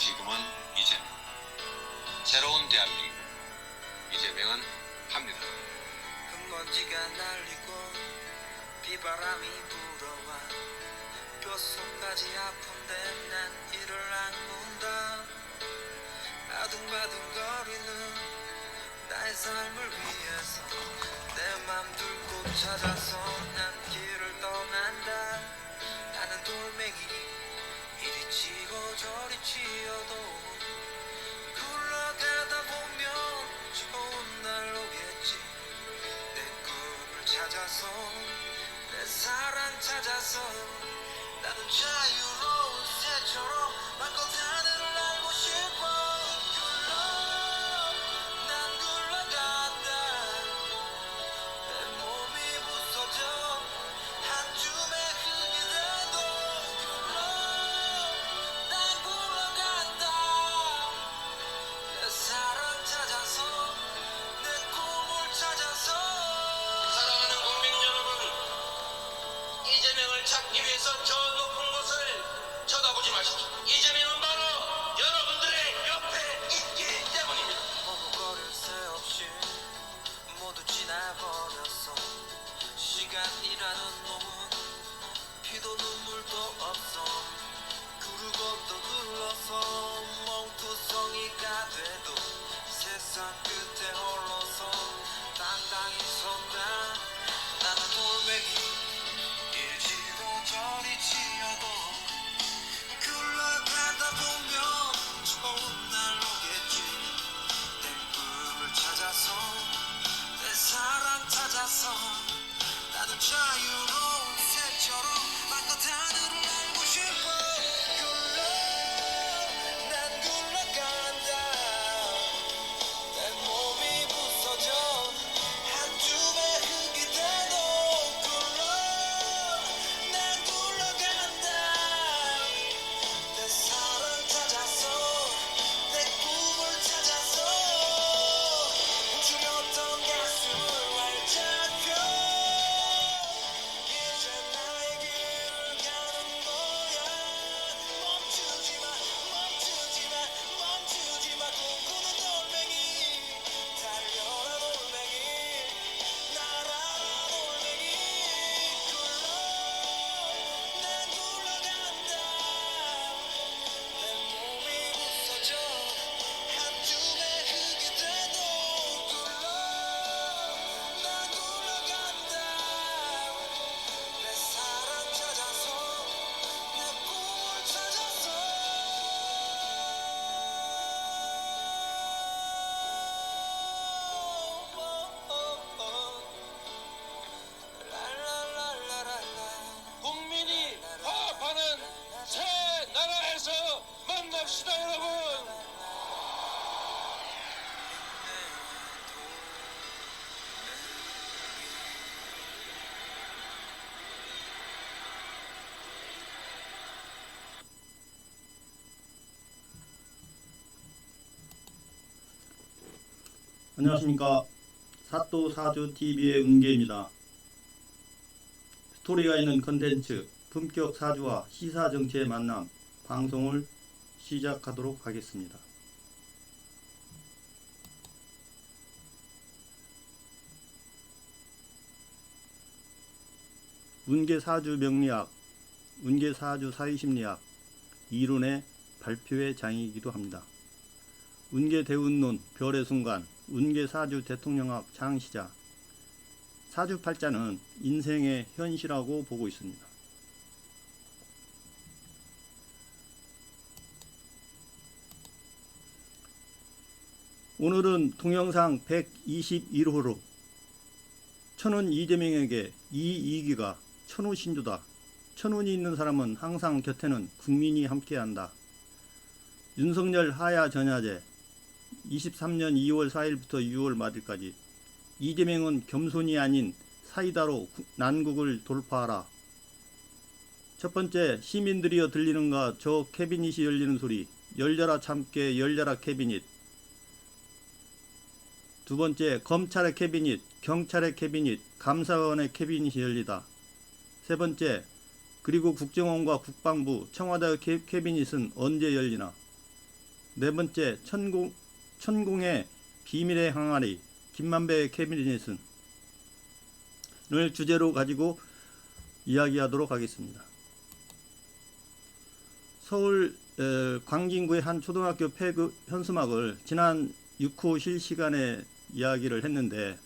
지금은 이재명. 새로운 대한민국. 이재명은 합니다. 흙먼지가 날리고 비바람이 불어와 뼛속까지 아픈데 난 이를 악문다. 아둥바둥거리는 나의 삶을 위해서 내 맘 들고 찾아서 난 길을 떠난다. 나는 돌멩이 이리 치고 저리 치여도 굴러가다 보면 좋은 날 오겠지. 내 꿈을 찾아서 내 사랑 찾아서 나는 자유로운 새처럼 마음껏 하늘을 날고 싶어. 난 굴러간다. 내 몸이 부서져 한 줌의 흙이 돼도 난 굴러간다. 내 사랑 찾아서 내 꿈을 찾아서. 사랑하는 국민 여러분, 이재명을 찾기 위해서 저 높은 곳을 쳐다보지 마십시오. 이재명은 바로 여러분들의 옆에 있기 때문입니다. 머뭇거릴 새 없이 모두 지나버렸어. 시간이라는 놈은 피도 눈물도 없어. 구르고 또 눌러서 멍투성이가 돼도 세상 끝에 홀로서 당당히 선다. 나는 돌멩이 이리 치고 저리 치여도 굴러가다 보면 좋은 날 오겠지. 내 꿈을 찾아서 내 사랑 찾아서 나는 자유로운 새처럼 마음껏 하늘을 날고 싶어. 난 굴러간다. 내 몸이 부서져 한 줌의 흙이 돼도 난 굴러간다. 내 사랑 찾아서 내 꿈을 찾아서 멈추렸던 가슴을 활짝 펴. 이제 나의 길을 가는 거야. 멈추지 마, 멈추지 마, 멈추지 마. 꿈꾸는 돌멩이 달려라 돌멩이 날아라 돌멩이 난 굴러간다. 내 몸이 부서져 한 줌의 흙이 돼도 난 굴러간다. 내 사랑 찾아서 내 꿈을 찾아서. 국민이 화합하는 새 나라에서 만납시다, 여러분. 안녕하십니까. 사또사주TV의 은계입니다. 스토리가 있는 컨텐츠 품격 사주와 시사 정치의 만남 방송을 시작하도록 하겠습니다. 운계사주 명리학, 운계사주 사회심리학 이론의 발표의 장이기도 합니다. 운계대운론, 별의 순간, 운계사주 대통령학 창시자, 사주팔자는 인생의 현실이라고 보고 있습니다. 오늘은 동영상 121호로 천운 이재명에게 이이기가 천우신조다. 천운이 있는 사람은 항상 곁에는 국민이 함께한다. 윤석열 하야 전야제 23년 2월 4일부터 6월 말일까지 이재명은 겸손이 아닌 사이다로 난국을 돌파하라. 첫 번째, 시민들이여 들리는가 저 캐비닛이 열리는 소리. 열려라 참깨 열려라 캐비닛. 두 번째, 검찰의 캐비닛, 경찰의 캐비닛, 감사원의 캐비닛이 열리다. 세 번째, 그리고 국정원과 국방부, 청와대 캐비닛은 언제 열리나. 네 번째, 천공의 비밀의 항아리, 김만배 캐비닛은 을 주제로 가지고 이야기하도록 하겠습니다. 서울 광진구의 한 초등학교 폐교 현수막을 지난 6호 실시간에 이야기를 했는데,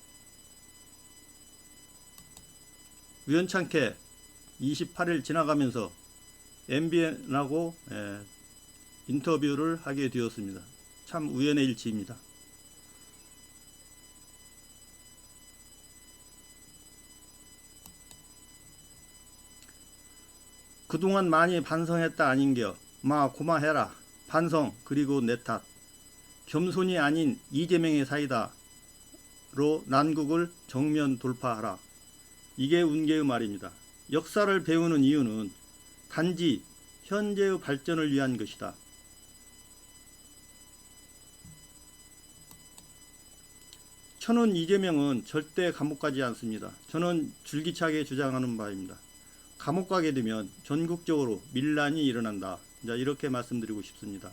우연찮게 28일 지나가면서 MBN하고 인터뷰를 하게 되었습니다. 참 우연의 일치입니다. 그동안 많이 반성했다 아닌겨. 마 고마해라. 반성 그리고 내 탓. 겸손이 아닌 이재명의 사이다로 난국을 정면 돌파하라. 이게 운계의 말입니다. 역사를 배우는 이유는 단지 현재의 발전을 위한 것이다. 저는 이재명은 절대 감옥 가지 않습니다. 저는 줄기차게 주장하는 바입니다. 감옥 가게 되면 전국적으로 밀란이 일어난다. 자, 이렇게 말씀드리고 싶습니다.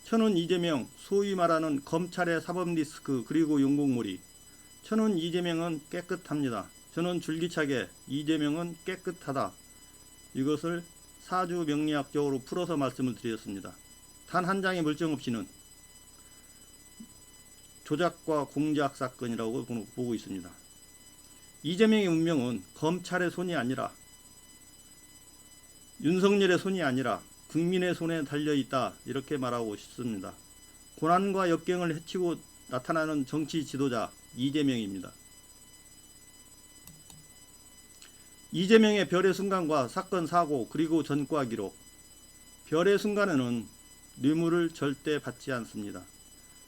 저는 이재명, 소위 말하는 검찰의 사법 리스크 그리고 용공몰이, 저는 이재명은 깨끗합니다. 저는 줄기차게 이재명은 깨끗하다. 이것을 사주 명리학적으로 풀어서 말씀을 드렸습니다. 단 한 장의 물증 없이는 조작과 공작 사건이라고 보고 있습니다. 이재명의 운명은 검찰의 손이 아니라, 윤석열의 손이 아니라 국민의 손에 달려있다. 이렇게 말하고 싶습니다. 고난과 역경을 헤치고 나타나는 정치 지도자 이재명입니다. 이재명의 별의 순간과 사건 사고 그리고 전과 기록. 별의 순간에는 뇌물을 절대 받지 않습니다.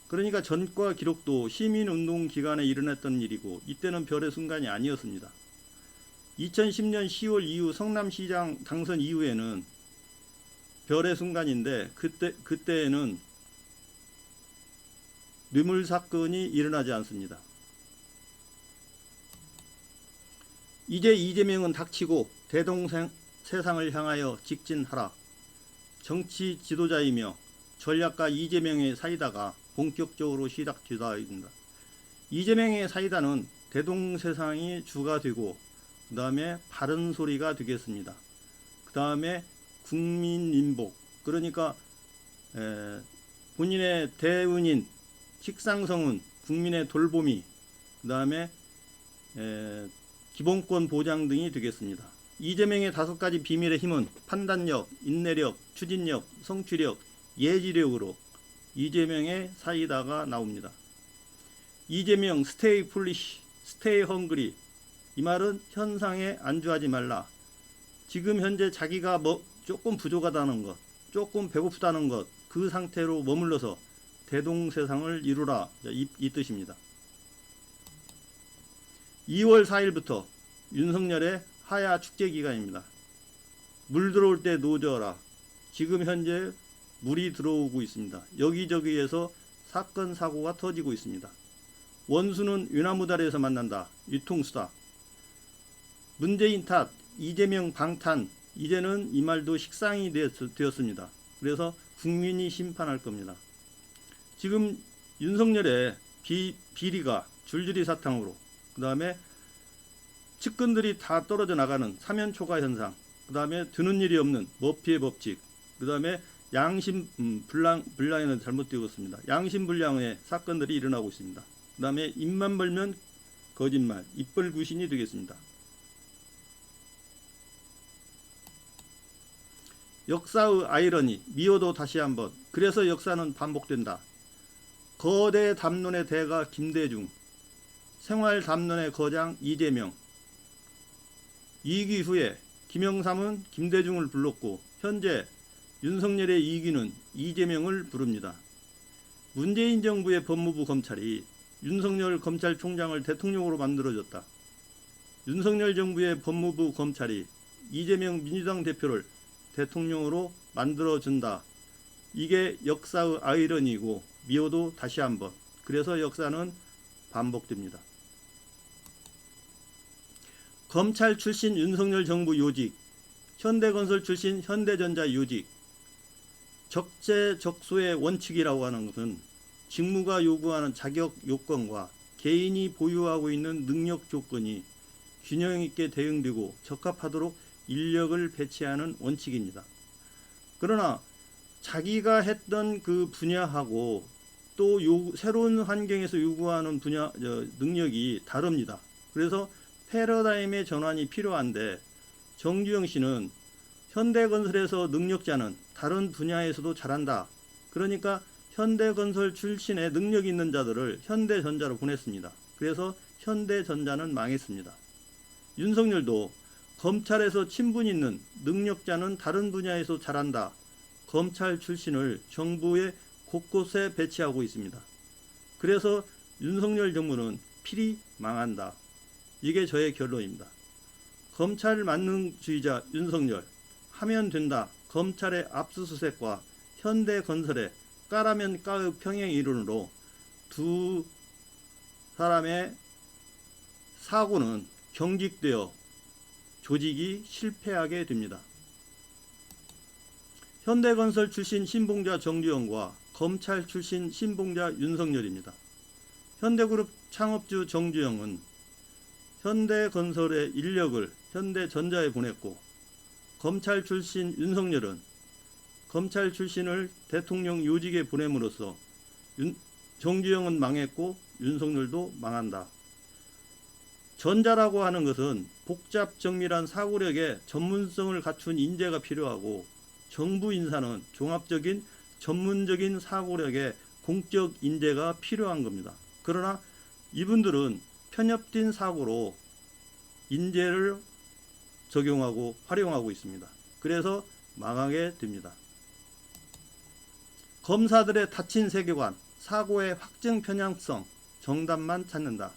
그러니까 전과 기록도 시민운동 기간에 일어났던 일이고, 이때는 별의 순간이 아니었습니다. 2010년 10월 이후 성남시장 당선 이후에는 별의 순간인데, 그때에는 뇌물 사건이 일어나지 않습니다. 이제 이재명은 닥치고 대동세상을 향하여 직진하라. 정치 지도자이며 전략가 이재명의 사이다가 본격적으로 시작되다입니다. 이재명의 사이다는 대동세상이 주가 되고, 그 다음에 바른 소리가 되겠습니다. 그 다음에 국민인복, 그러니까 본인의 대운인, 식상성은 국민의 돌보미, 그 다음에 기본권 보장 등이 되겠습니다. 이재명의 5가지 비밀의 힘은 판단력, 인내력, 추진력, 성취력, 예지력으로 이재명의 사이다가 나옵니다. 이재명 스테이 풀리시, 스테이 헝그리. 이 말은 현상에 안주하지 말라. 지금 현재 자기가 조금 부족하다는 것, 조금 배고프다는 것, 그 상태로 머물러서 대동세상을 이루라. 이 뜻입니다. 2월 4일부터 윤석열의 하야 축제 기간입니다. 물 들어올 때 노져라. 지금 현재 물이 들어오고 있습니다. 여기저기에서 사건 사고가 터지고 있습니다. 원수는 유나무다리에서 만난다. 유통수다. 문재인 탓, 이재명 방탄, 이제는 이 말도 식상이 되었습니다. 그래서 국민이 심판할 겁니다. 지금 윤석열의 비리가 줄줄이 사탕으로, 그 다음에 측근들이 다 떨어져 나가는 사면초가 현상, 그 다음에 드는 일이 없는 머피의 법칙, 그 다음에 양심 불량에는 잘못 되었습니다. 양심 불량의 사건들이 일어나고 있습니다. 그 다음에 입만 벌면 거짓말, 입벌구신이 되겠습니다. 역사의 아이러니, 미워도 다시 한번. 그래서 역사는 반복된다. 거대 담론의 대가 김대중, 생활 담론의 거장 이재명. 2기 후에 김영삼은 김대중을 불렀고, 현재 윤석열의 2기는 이재명을 부릅니다. 문재인 정부의 법무부 검찰이 윤석열 검찰총장을 대통령으로 만들어줬다. 윤석열 정부의 법무부 검찰이 이재명 민주당 대표를 대통령으로 만들어준다. 이게 역사의 아이러니이고, 미워도 다시 한번. 그래서 역사는 반복됩니다. 검찰 출신 윤석열 정부 요직, 현대건설 출신 현대전자 요직, 적재적소의 원칙이라고 하는 것은 직무가 요구하는 자격 요건과 개인이 보유하고 있는 능력 조건이 균형 있게 대응되고 적합하도록 인력을 배치하는 원칙입니다. 그러나 자기가 했던 그 분야하고 또 새로운 환경에서 요구하는 능력이 다릅니다. 그래서 패러다임의 전환이 필요한데 정주영 씨는 현대건설에서 능력자는 다른 분야에서도 잘한다. 그러니까 현대건설 출신의 능력 있는 자들을 현대전자로 보냈습니다. 그래서 현대전자는 망했습니다. 윤석열도 검찰에서 친분 있는 능력자는 다른 분야에서 잘한다. 검찰 출신을 정부의 곳곳에 배치하고 있습니다. 그래서 윤석열 정부는 필히 망한다. 이게 저의 결론입니다. 검찰 만능주의자 윤석열, 하면 된다. 검찰의 압수수색과 현대건설의 까라면 까의 평행 이론으로 두 사람의 사고는 경직되어 조직이 실패하게 됩니다. 현대건설 출신 신봉자 정주영과 검찰 출신 신봉자 윤석열입니다. 현대그룹 창업주 정주영은 현대건설의 인력을 현대전자에 보냈고, 검찰 출신 윤석열은 검찰 출신을 대통령 요직에 보냄으로써 정주영은 망했고 윤석열도 망한다. 전자라고 하는 것은 복잡 정밀한 사고력에 전문성을 갖춘 인재가 필요하고, 정부 인사는 종합적인 전문적인 사고력에 공적 인재가 필요한 겁니다. 그러나 이분들은 편협된 사고로 인재를 적용하고 활용하고 있습니다. 그래서 망하게 됩니다. 검사들의 닫힌 세계관, 사고의 확증 편향성, 정답만 찾는다.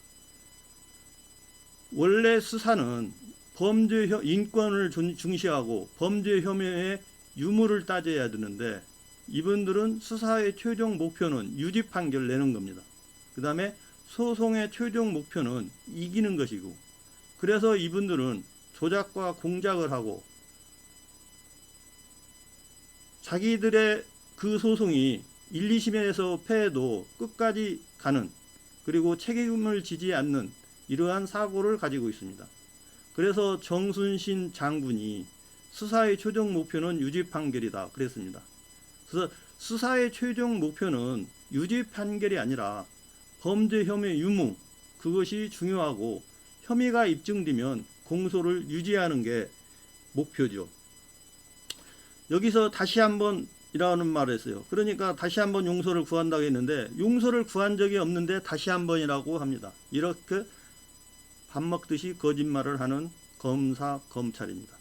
원래 수사는 범죄 인권을 중시하고 범죄 혐의의 유무를 따져야 되는데, 이분들은 수사의 최종 목표는 유죄 판결 내는 겁니다. 그 다음에 소송의 최종 목표는 이기는 것이고, 그래서 이분들은 조작과 공작을 하고 자기들의 그 소송이 1, 2심에서 패해도 끝까지 가는, 그리고 책임을 지지 않는 이러한 사고를 가지고 있습니다. 그래서 정순신 장군이 수사의 최종 목표는 유죄 판결이다 그랬습니다. 그래서 수사의 최종 목표는 유죄 판결이 아니라 범죄 혐의 유무, 그것이 중요하고 혐의가 입증되면 공소를 유지하는 게 목표죠. 여기서 다시 한번 이라는 말을 했어요. 그러니까 다시 한번 용서를 구한다고 했는데, 용서를 구한 적이 없는데 다시 한번이라고 합니다. 이렇게 밥 먹듯이 거짓말을 하는 검사, 검찰입니다.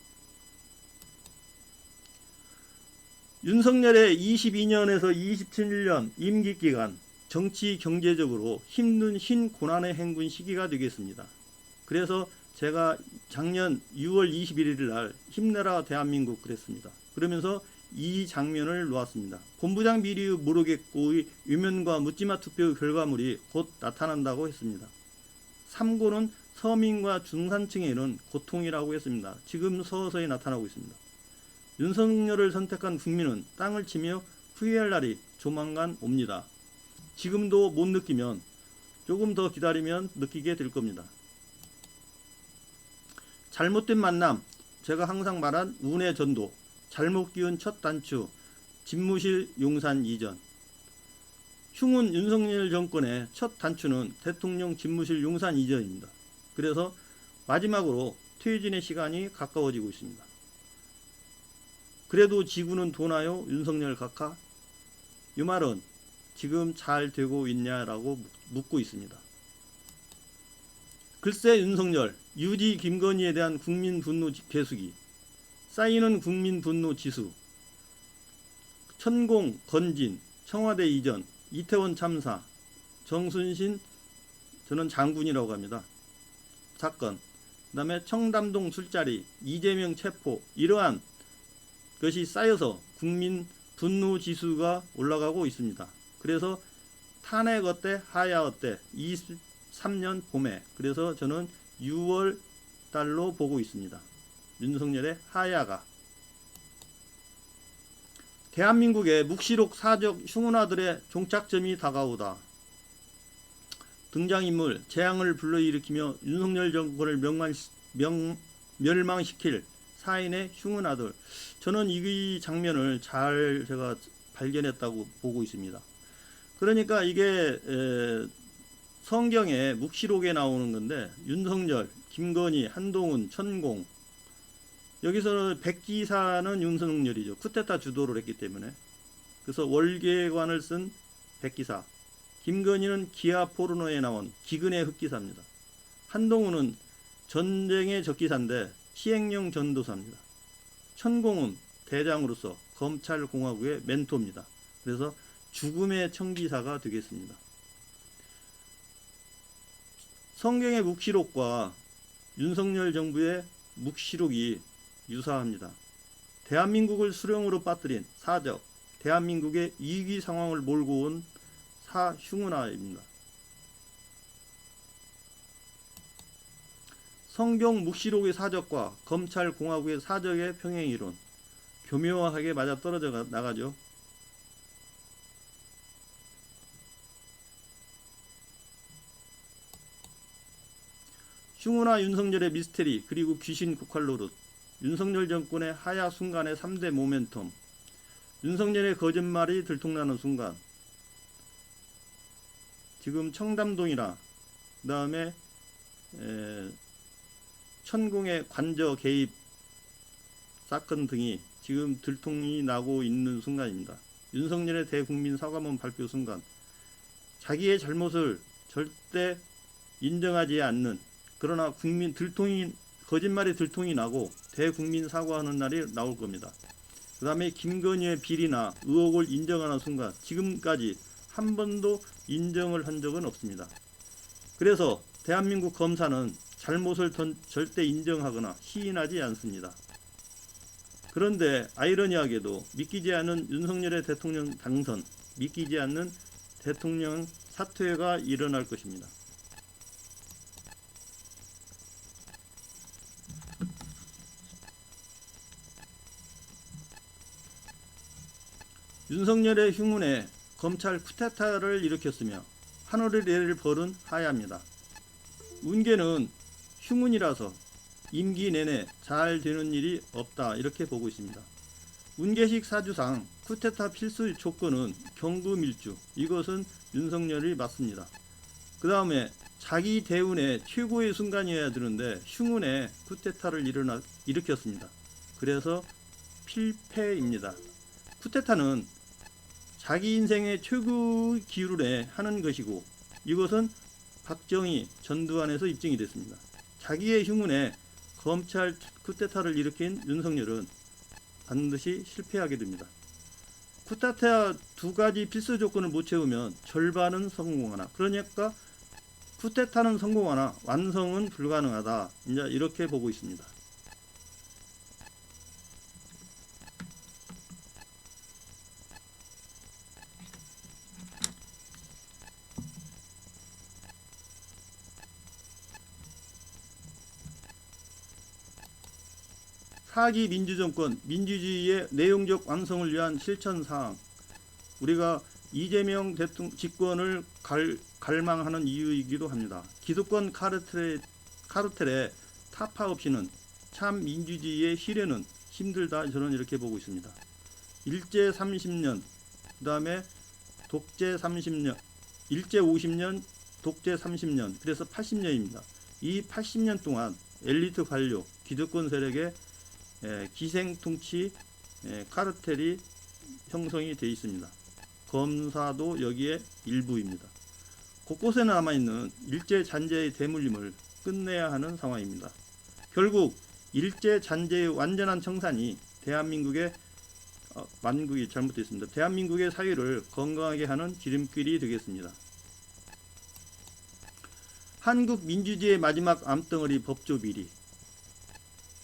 윤석열의 22년에서 27년 임기 기간, 정치 경제적으로 힘든 흰 고난의 행군 시기가 되겠습니다. 그래서 제가 작년 6월 21일 날 힘내라 대한민국 그랬습니다. 그러면서 이 장면을 놓았습니다. 본부장 비리 모르겠고의 위면과 묻지마 투표 결과물이 곧 나타난다고 했습니다. 3고는 서민과 중산층에 이른 고통이라고 했습니다. 지금 서서히 나타나고 있습니다. 윤석열을 선택한 국민은 땅을 치며 후회할 날이 조만간 옵니다. 지금도 못 느끼면 조금 더 기다리면 느끼게 될 겁니다. 잘못된 만남, 제가 항상 말한 운의 전도, 잘못 기운 첫 단추, 집무실 용산 이전. 흉은 윤석열 정권의 첫 단추는 대통령 집무실 용산 이전입니다. 그래서 마지막으로 퇴진의 시간이 가까워지고 있습니다. 그래도 지구는 도나요? 윤석열 각하? 이 말은 지금 잘 되고 있냐라고 묻고 있습니다. 글쎄 윤석열, 유지 김건희에 대한 국민 분노 계수기, 쌓이는 국민 분노 지수, 천공, 건진, 청와대 이전, 이태원 참사, 정순신, 저는 장군이라고 합니다. 사건, 그 다음에 청담동 술자리, 이재명 체포, 이러한 것이 쌓여서 국민 분노 지수가 올라가고 있습니다. 그래서 탄핵 어때? 하야 어때? 23년 봄에, 그래서 저는 6월 달로 보고 있습니다. 윤석열의 하야가. 대한민국의 묵시록 사적 흉은아들의 종착점이 다가오다. 등장인물 재앙을 불러일으키며 윤석열 정권을 멸망시킬 사인의 흉은아들. 저는 이 장면을 잘 제가 발견했다고 보고 있습니다. 그러니까 이게 성경의 묵시록에 나오는 건데 윤석열, 김건희, 한동훈, 천공, 여기서는 백기사는 윤석열이죠. 쿠데타 주도를 했기 때문에. 그래서 월계관을 쓴 백기사, 김건희는 기아 포르노에 나온 기근의 흑기사입니다. 한동훈은 전쟁의 적기사인데 시행령 전도사입니다. 천공은 대장으로서 검찰공화국의 멘토입니다. 그래서 죽음의 청기사가 되겠습니다. 성경의 묵시록과 윤석열 정부의 묵시록이 유사합니다. 대한민국을 수령으로 빠뜨린 사적, 대한민국의 위기 상황을 몰고 온 사흉은아입니다. 성경 묵시록의 사적과 검찰공화국의 사적의 평행이론, 교묘하게 맞아떨어져 나가죠. 흉은아 윤석열의 미스테리, 그리고 귀신 국활 노릇, 윤석열 정권의 하야 순간의 3대 모멘텀, 윤석열의 거짓말이 들통나는 순간, 지금 청담동이나 그 다음에 천공의 관저 개입 사건 등이 지금 들통이 나고 있는 순간입니다. 윤석열의 대국민 사과문 발표 순간, 자기의 잘못을 절대 인정하지 않는, 그러나 국민 거짓말이 들통이 나고 대국민 사과하는 날이 나올 겁니다. 그 다음에 김건희의 비리나 의혹을 인정하는 순간, 지금까지 한 번도 인정을 한 적은 없습니다. 그래서 대한민국 검사는 잘못을 절대 인정하거나 시인하지 않습니다. 그런데 아이러니하게도 믿기지 않는 윤석열의 대통령 당선, 믿기지 않는 대통령 사퇴가 일어날 것입니다. 윤석열의 흉운에 검찰 쿠데타를 일으켰으며 하늘을 내릴 벌은 하야입니다. 운계는 흉운이라서 임기 내내 잘 되는 일이 없다, 이렇게 보고 있습니다. 운계식 사주상 쿠데타 필수 조건은 경금일주, 이것은 윤석열이 맞습니다. 그 다음에 자기 대운의 최고의 순간이어야 되는데 흉운에 쿠데타를 일으켰습니다. 그래서 필패입니다. 쿠데타는 자기 인생의 최고 기울에 하는 것이고, 이것은 박정희, 전두환에서 입증이 됐습니다. 자기의 흉운에 검찰 쿠데타를 일으킨 윤석열은 반드시 실패하게 됩니다. 쿠데타 두 가지 필수 조건을 못 채우면 절반은 성공하나, 그러니까 쿠데타는 성공하나 완성은 불가능하다, 이제 이렇게 보고 있습니다. 사기 민주정권, 민주주의의 내용적 완성을 위한 실천사항, 우리가 이재명 대통령 집권을 갈망하는 이유이기도 합니다. 기득권 카르텔의 타파 없이는 참 민주주의의 실현은 힘들다, 저는 이렇게 보고 있습니다. 일제 30년, 그 다음에 독재 30년, 일제 50년, 독재 30년, 그래서 80년입니다. 이 80년 동안 엘리트 관료, 기득권 세력의 기생통치 카르텔이 형성이 되어 있습니다. 검사도 여기에 일부입니다. 곳곳에 남아있는 일제 잔재의 대물림을 끝내야 하는 상황입니다. 결국 일제 잔재의 완전한 청산이 대한민국의 만국이 잘못됐습니다. 대한민국의 사회를 건강하게 하는 지름길이 되겠습니다. 한국 민주주의의 마지막 암덩어리 법조비리,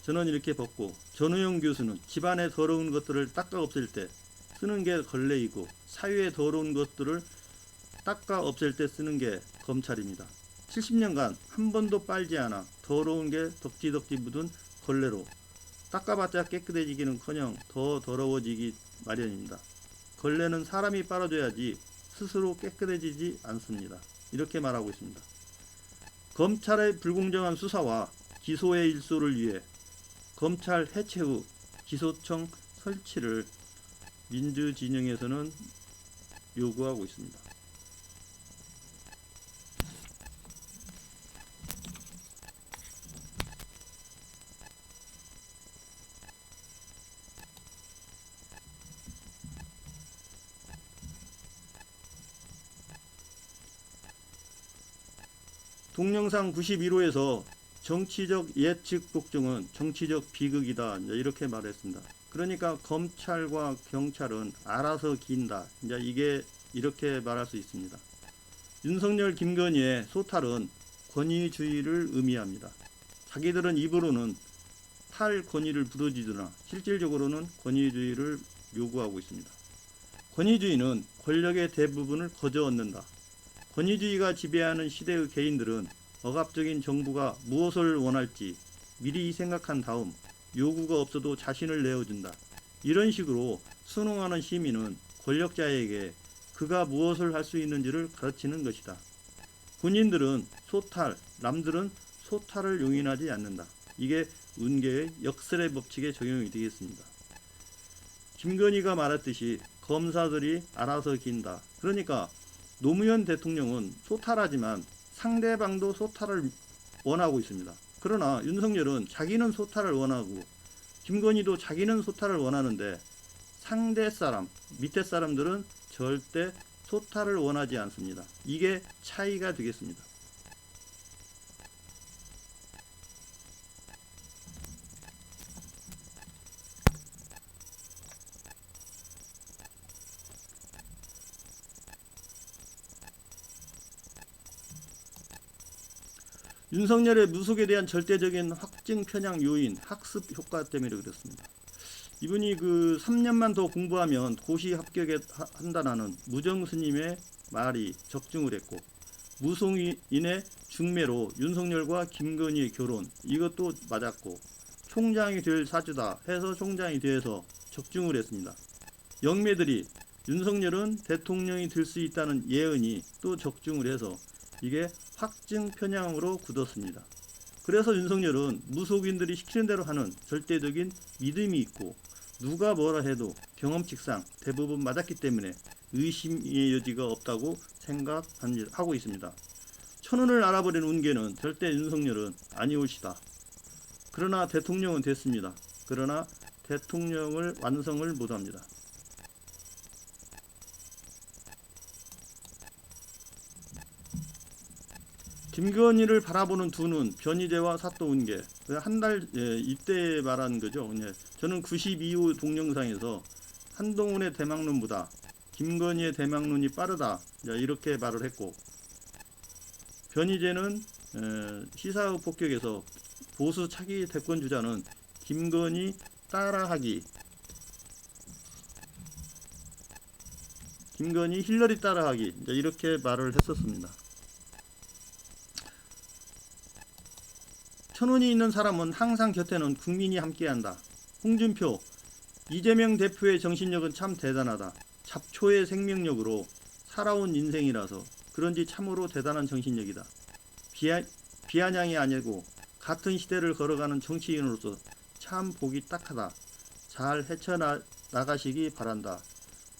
저는 이렇게 봤고, 전우영 교수는 집안의 더러운 것들을 닦아 없앨 때 쓰는 게 걸레이고, 사회의 더러운 것들을 닦아 없앨 때 쓰는 게 검찰입니다. 70년간 한 번도 빨지 않아 더러운 게 덕지덕지 묻은 걸레로 닦아봤자 깨끗해지기는커녕 더 더러워지기 마련입니다. 걸레는 사람이 빨아줘야지 스스로 깨끗해지지 않습니다. 이렇게 말하고 있습니다. 검찰의 불공정한 수사와 기소의 일소를 위해 검찰 해체 후 기소청 설치를 민주진영에서는 요구하고 있습니다. 동영상 91호에서 정치적 예측 복종은 정치적 비극이다. 이렇게 말했습니다. 그러니까 검찰과 경찰은 알아서 긴다. 이제 이게 이렇게 말할 수 있습니다. 윤석열, 김건희의 소탈은 권위주의를 의미합니다. 자기들은 입으로는 탈권위를 부르짖으나 실질적으로는 권위주의를 요구하고 있습니다. 권위주의는 권력의 대부분을 거저얹는다. 권위주의가 지배하는 시대의 개인들은 억압적인 정부가 무엇을 원할지 미리 생각한 다음 요구가 없어도 자신을 내어준다. 이런 식으로 순응하는 시민은 권력자에게 그가 무엇을 할 수 있는지를 가르치는 것이다. 군인들은 소탈, 남들은 소탈을 용인하지 않는다. 이게 운계의 역설의 법칙에 적용이 되겠습니다. 김건희가 말했듯이 검사들이 알아서 긴다. 그러니까 노무현 대통령은 소탈하지만 상대방도 소탈을 원하고 있습니다. 그러나 윤석열은 자기는 소탈을 원하고 김건희도 자기는 소탈을 원하는데 상대 사람, 밑에 사람들은 절대 소탈을 원하지 않습니다. 이게 차이가 되겠습니다. 윤석열의 무속에 대한 절대적인 확증 편향 요인, 학습 효과 때문에 그렇습니다. 이분이 그 3년만 더 공부하면 고시 합격한다는 무정 스님의 말이 적중을 했고, 무속인의 중매로 윤석열과 김건희의 결혼, 이것도 맞았고, 총장이 될 사주다 해서 총장이 돼서 적중을 했습니다. 영매들이 윤석열은 대통령이 될 수 있다는 예언이 또 적중을 해서 이게 확증 편향으로 굳었습니다. 그래서 윤석열은 무속인들이 시키는 대로 하는 절대적인 믿음이 있고 누가 뭐라 해도 경험칙상 대부분 맞았기 때문에 의심의 여지가 없다고 생각하고 있습니다. 천운을 알아버린 운계는 절대 윤석열은 아니올시다. 그러나 대통령은 됐습니다. 그러나 대통령을 완성을 못합니다. 김건희를 바라보는 두 눈, 변희재와 사또운계. 한 달 이때 말한 거죠. 저는 92호 동영상에서 한동훈의 대망론보다 김건희의 대망론이 빠르다. 이렇게 말을 했고, 변희재는 시사의 폭격에서 보수 차기 대권 주자는 김건희 따라하기, 김건희 힐러리 따라하기, 이렇게 말을 했었습니다. 천운이 있는 사람은 항상 곁에는 국민이 함께한다. 홍준표, 이재명 대표의 정신력은 참 대단하다. 잡초의 생명력으로 살아온 인생이라서 그런지 참으로 대단한 정신력이다. 비아냥이 아니고 같은 시대를 걸어가는 정치인으로서 참 보기 딱하다. 잘 헤쳐나가시기 바란다.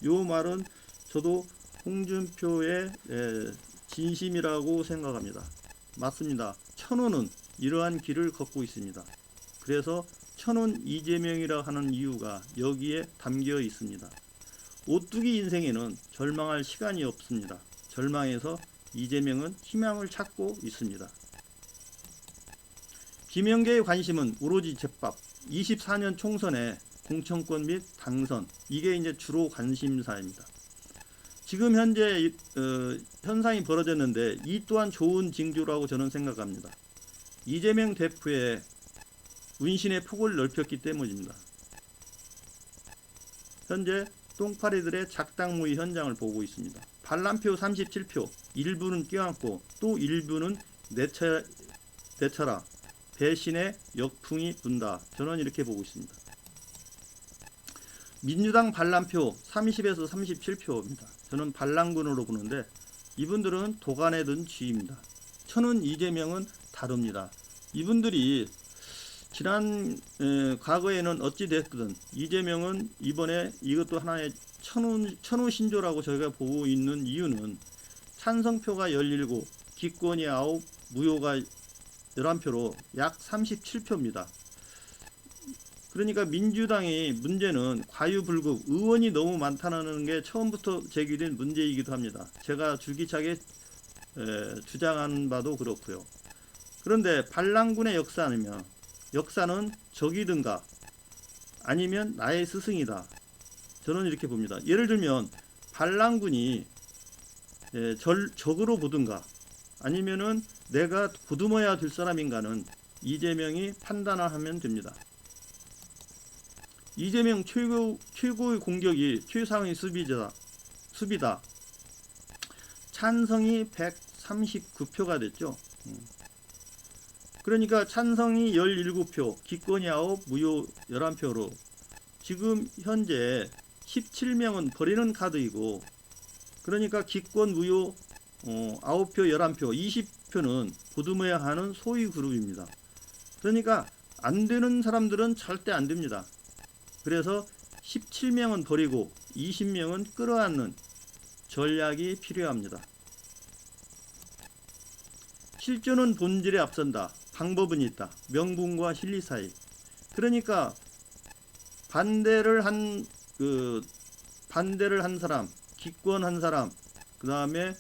요 말은 저도 홍준표의 진심이라고 생각합니다. 맞습니다. 천운은 이러한 길을 걷고 있습니다. 그래서 천운 이재명이라 하는 이유가 여기에 담겨 있습니다. 오뚜기 인생에는 절망할 시간이 없습니다. 절망해서 이재명은 희망을 찾고 있습니다. 김영계의 관심은 오로지 제밥, 24년 총선의 공천권 및 당선, 이게 이제 주로 관심사입니다. 지금 현재 현상이 벌어졌는데 이 또한 좋은 징조라고 저는 생각합니다. 이재명 대표의 운신의 폭을 넓혔기 때문입니다. 현재 똥파리들의 작당 모의 현장을 보고 있습니다. 반란표 37표, 일부는 껴안고 또 일부는 내쳐라. 배신의 역풍이 분다. 저는 이렇게 보고 있습니다. 민주당 반란표 30에서 37표입니다. 저는 반란군으로 보는데 이분들은 도간에 든 쥐입니다. 저는 이재명은 다릅니다. 이분들이 지난 과거에는 어찌 됐든 이재명은 이번에 이것도 하나의 천우 신조라고 저희가 보고 있는 이유는 찬성표가 17, 기권이 9, 무효가 11표로 약 37표입니다. 그러니까 민주당의 문제는 과유불급, 의원이 너무 많다는 게 처음부터 제기된 문제이기도 합니다. 제가 줄기차게 주장한 바도 그렇고요. 그런데 반란군의 역사는 적이든가 아니면 나의 스승이다. 저는 이렇게 봅니다. 예를 들면 반란군이 적으로 보든가 아니면은 내가 보듬어야 될 사람인가는 이재명이 판단을 하면 됩니다. 이재명 최고의 공격이 최상의 수비다. 찬성이 139표가 됐죠. 그러니까 찬성이 17표, 기권이 9, 무효 11표로 지금 현재 17명은 버리는 카드이고, 그러니까 기권 무효 9표, 11표, 20표는 보듬어야 하는 소위 그룹입니다. 그러니까 안 되는 사람들은 절대 안 됩니다. 그래서 17명은 버리고 20명은 끌어안는 전략이 필요합니다. 실존은 본질에 앞선다. 방법은 있다. 명분과 실리 사이. 그러니까 반대를 한 사람, 기권한 사람, 그 다음에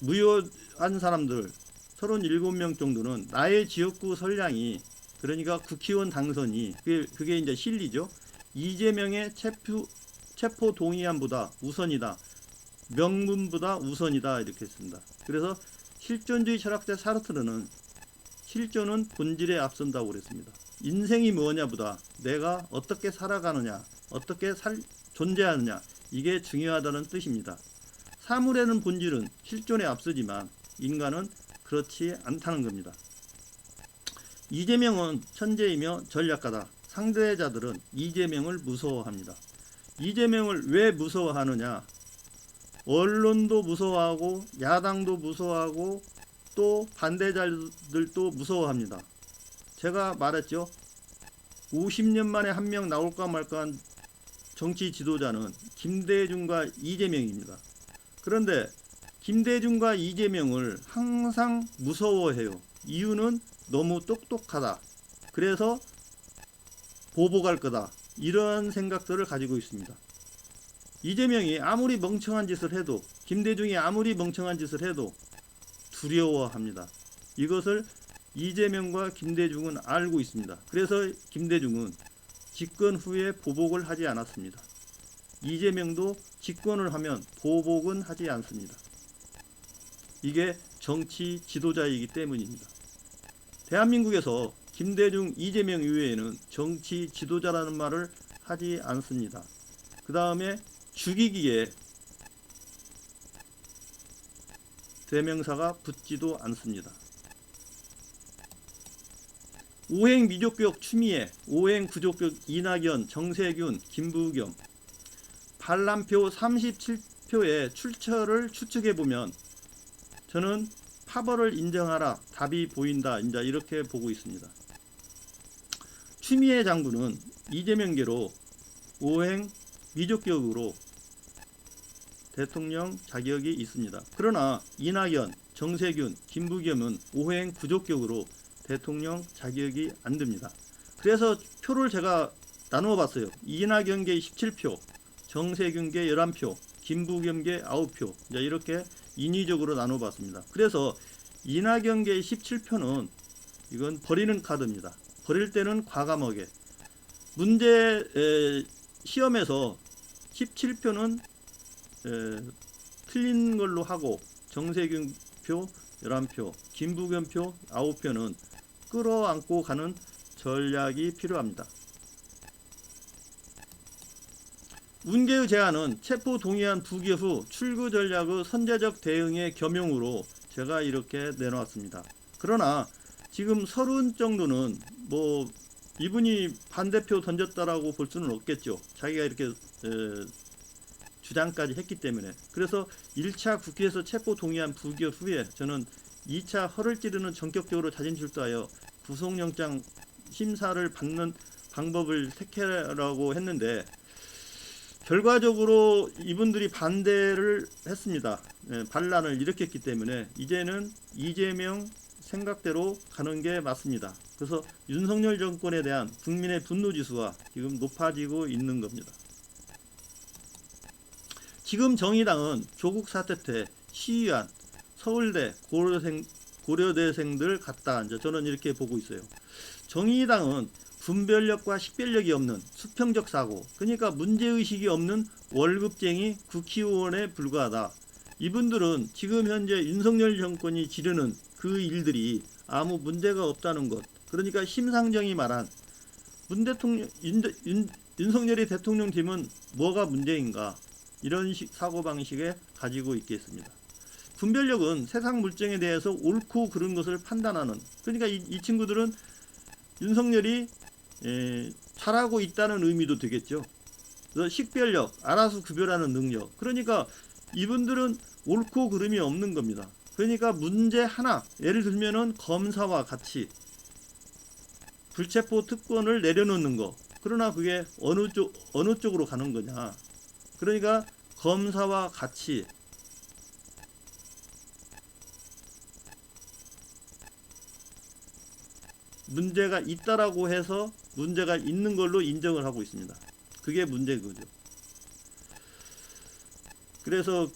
무효한 사람들 37명 정도는 나의 지역구 선량이, 그러니까 국회의원 당선이, 그게 이제 실리죠. 이재명의 체포 동의안보다 우선이다. 명분보다 우선이다. 이렇게 했습니다. 그래서 실존주의 철학자 사르트르는 실존은 본질에 앞선다고 그랬습니다. 인생이 뭐냐보다 내가 어떻게 살아가느냐, 어떻게 존재하느냐, 이게 중요하다는 뜻입니다. 사물에는 본질은 실존에 앞서지만 인간은 그렇지 않다는 겁니다. 이재명은 천재이며 전략가다. 상대자들은 이재명을 무서워합니다. 이재명을 왜 무서워하느냐? 언론도 무서워하고 야당도 무서워하고 또 반대자들도 무서워합니다. 제가 말했죠. 50년 만에 한 명 나올까 말까한 정치 지도자는 김대중과 이재명입니다. 그런데 김대중과 이재명을 항상 무서워해요. 이유는 너무 똑똑하다. 그래서 보복할 거다. 이런 생각들을 가지고 있습니다. 이재명이 아무리 멍청한 짓을 해도, 김대중이 아무리 멍청한 짓을 해도 두려워합니다. 이것을 이재명과 김대중은 알고 있습니다. 그래서 김대중은 집권 후에 보복을 하지 않았습니다. 이재명도 집권을 하면 보복은 하지 않습니다. 이게 정치 지도자이기 때문입니다. 대한민국에서 김대중, 이재명 이외에는 정치 지도자라는 말을 하지 않습니다. 그 다음에 죽이기에 대명사가 붙지도 않습니다. 오행 미족격 추미애, 오행 부족격 이낙연, 정세균, 김부겸, 반란표 37표의 출처를 추측해보면 저는 파벌을 인정하라, 답이 보인다, 이제 이렇게 보고 있습니다. 추미애 장군은 이재명계로 오행 미족격으로 대통령 자격이 있습니다. 그러나 이낙연, 정세균, 김부겸은 오행 부족격으로 대통령 자격이 안 됩니다. 그래서 표를 제가 나누어 봤어요. 이낙연계 17표, 정세균계 11표, 김부겸계 9표, 이렇게 인위적으로 나누어 봤습니다. 그래서 이낙연계 17표는 이건 버리는 카드입니다. 버릴 때는 과감하게. 문제 시험에서 17표는 틀린 걸로 하고, 정세균 표 11표, 김부겸 표 9표는 끌어안고 가는 전략이 필요합니다. 운계의 제안은 체포 동의안 부결 후 출구 전략의 선제적 대응의 겸용으로 제가 이렇게 내놓았습니다. 그러나 지금 서른 정도는 뭐 이분이 반대표 던졌다라고 볼 수는 없겠죠. 자기가 이렇게 주장까지 했기 때문에. 그래서 1차 국회에서 체포 동의안 부결 후에 저는 2차 허를 찌르는 전격적으로 자진출두하여 구속영장 심사를 받는 방법을 택하라고 했는데 결과적으로 이분들이 반대를 했습니다. 반란을 일으켰기 때문에 이제는 이재명 생각대로 가는 게 맞습니다. 그래서 윤석열 정권에 대한 국민의 분노지수가 지금 높아지고 있는 겁니다. 지금 정의당은 조국 사태 때 시위한 서울대 고려대생들 같다. 이제 저는 이렇게 보고 있어요. 정의당은 분별력과 식별력이 없는 수평적 사고, 그러니까 문제의식이 없는 월급쟁이 국회의원에 불과하다. 이분들은 지금 현재 윤석열 정권이 지르는 그 일들이 아무 문제가 없다는 것. 그러니까 심상정이 말한 윤석열이 대통령 되면 뭐가 문제인가, 이런 사고방식에 가지고 있겠습니다. 분별력은 세상 물정에 대해서 옳고 그른 것을 판단하는, 그러니까 이 친구들은 윤석열이 잘하고 있다는 의미도 되겠죠. 그래서 식별력, 알아서 구별하는 능력, 그러니까 이분들은 옳고 그름이 없는 겁니다. 그러니까 문제 하나, 예를 들면은 검사와 같이 불체포 특권을 내려놓는 거, 그러나 그게 어느 쪽으로 가는 거냐. 그러니까 검사와 같이 문제가 있다라고 해서 문제가 있는 걸로 인정을 하고 있습니다. 그게 문제거죠. 그래서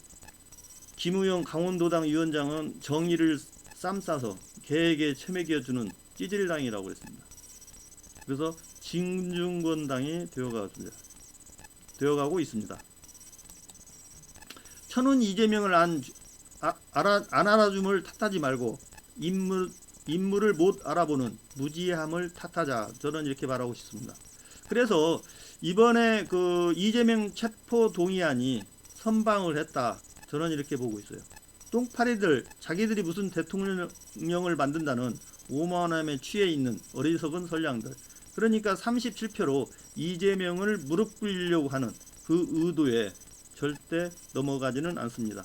김우영 강원도당 위원장은 정의를 쌈싸서 개에게 채먹여주는 찌질당이라고 했습니다. 그래서 진중권당이 되어가고 있습니다. 천운 이재명을 안 알아줌을 탓하지 말고 인물을 못 알아보는 무지함을 탓하자. 저는 이렇게 말하고 싶습니다. 그래서 이번에 그 이재명 체포 동의안이 선방을 했다. 저는 이렇게 보고 있어요. 똥파리들, 자기들이 무슨 대통령을 만든다는 오만함에 취해 있는 어리석은 선량들. 그러니까 37표로 이재명을 무릎 꿇으려고 하는 그 의도에 절대 넘어가지는 않습니다.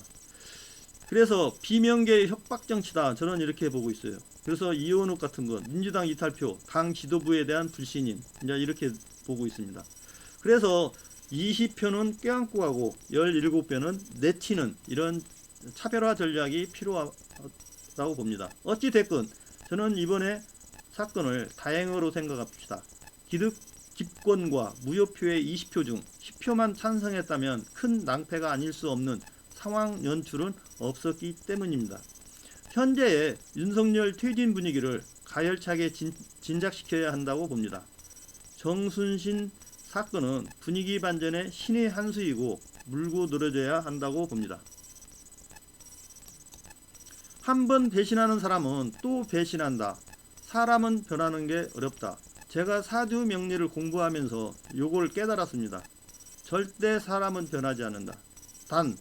그래서 비명계의 협박 정치다. 저는 이렇게 보고 있어요. 그래서 이원욱 같은 건 민주당 이탈표, 당 지도부에 대한 불신임, 이제 이렇게 보고 있습니다. 그래서 20표는 껴안고 가고 17표는 내치는 이런 차별화 전략이 필요하다고 봅니다. 어찌 됐건 저는 이번에 사건을 다행으로 생각합시다. 기득권과 무효표의 20표 중 10표만 찬성했다면 큰 낭패가 아닐 수 없는 상황 연출은 없었기 때문입니다. 현재의 윤석열 퇴진 분위기를 가열차게 진작시켜야 한다고 봅니다. 정순신 사건은 분위기 반전의 신의 한 수이고 물고 늘어져야 한다고 봅니다. 한 번 배신하는 사람은 또 배신한다. 사람은 변하는 게 어렵다. 제가 사주 명리를 공부하면서 요걸 깨달았습니다. 절대 사람은 변하지 않는다. 단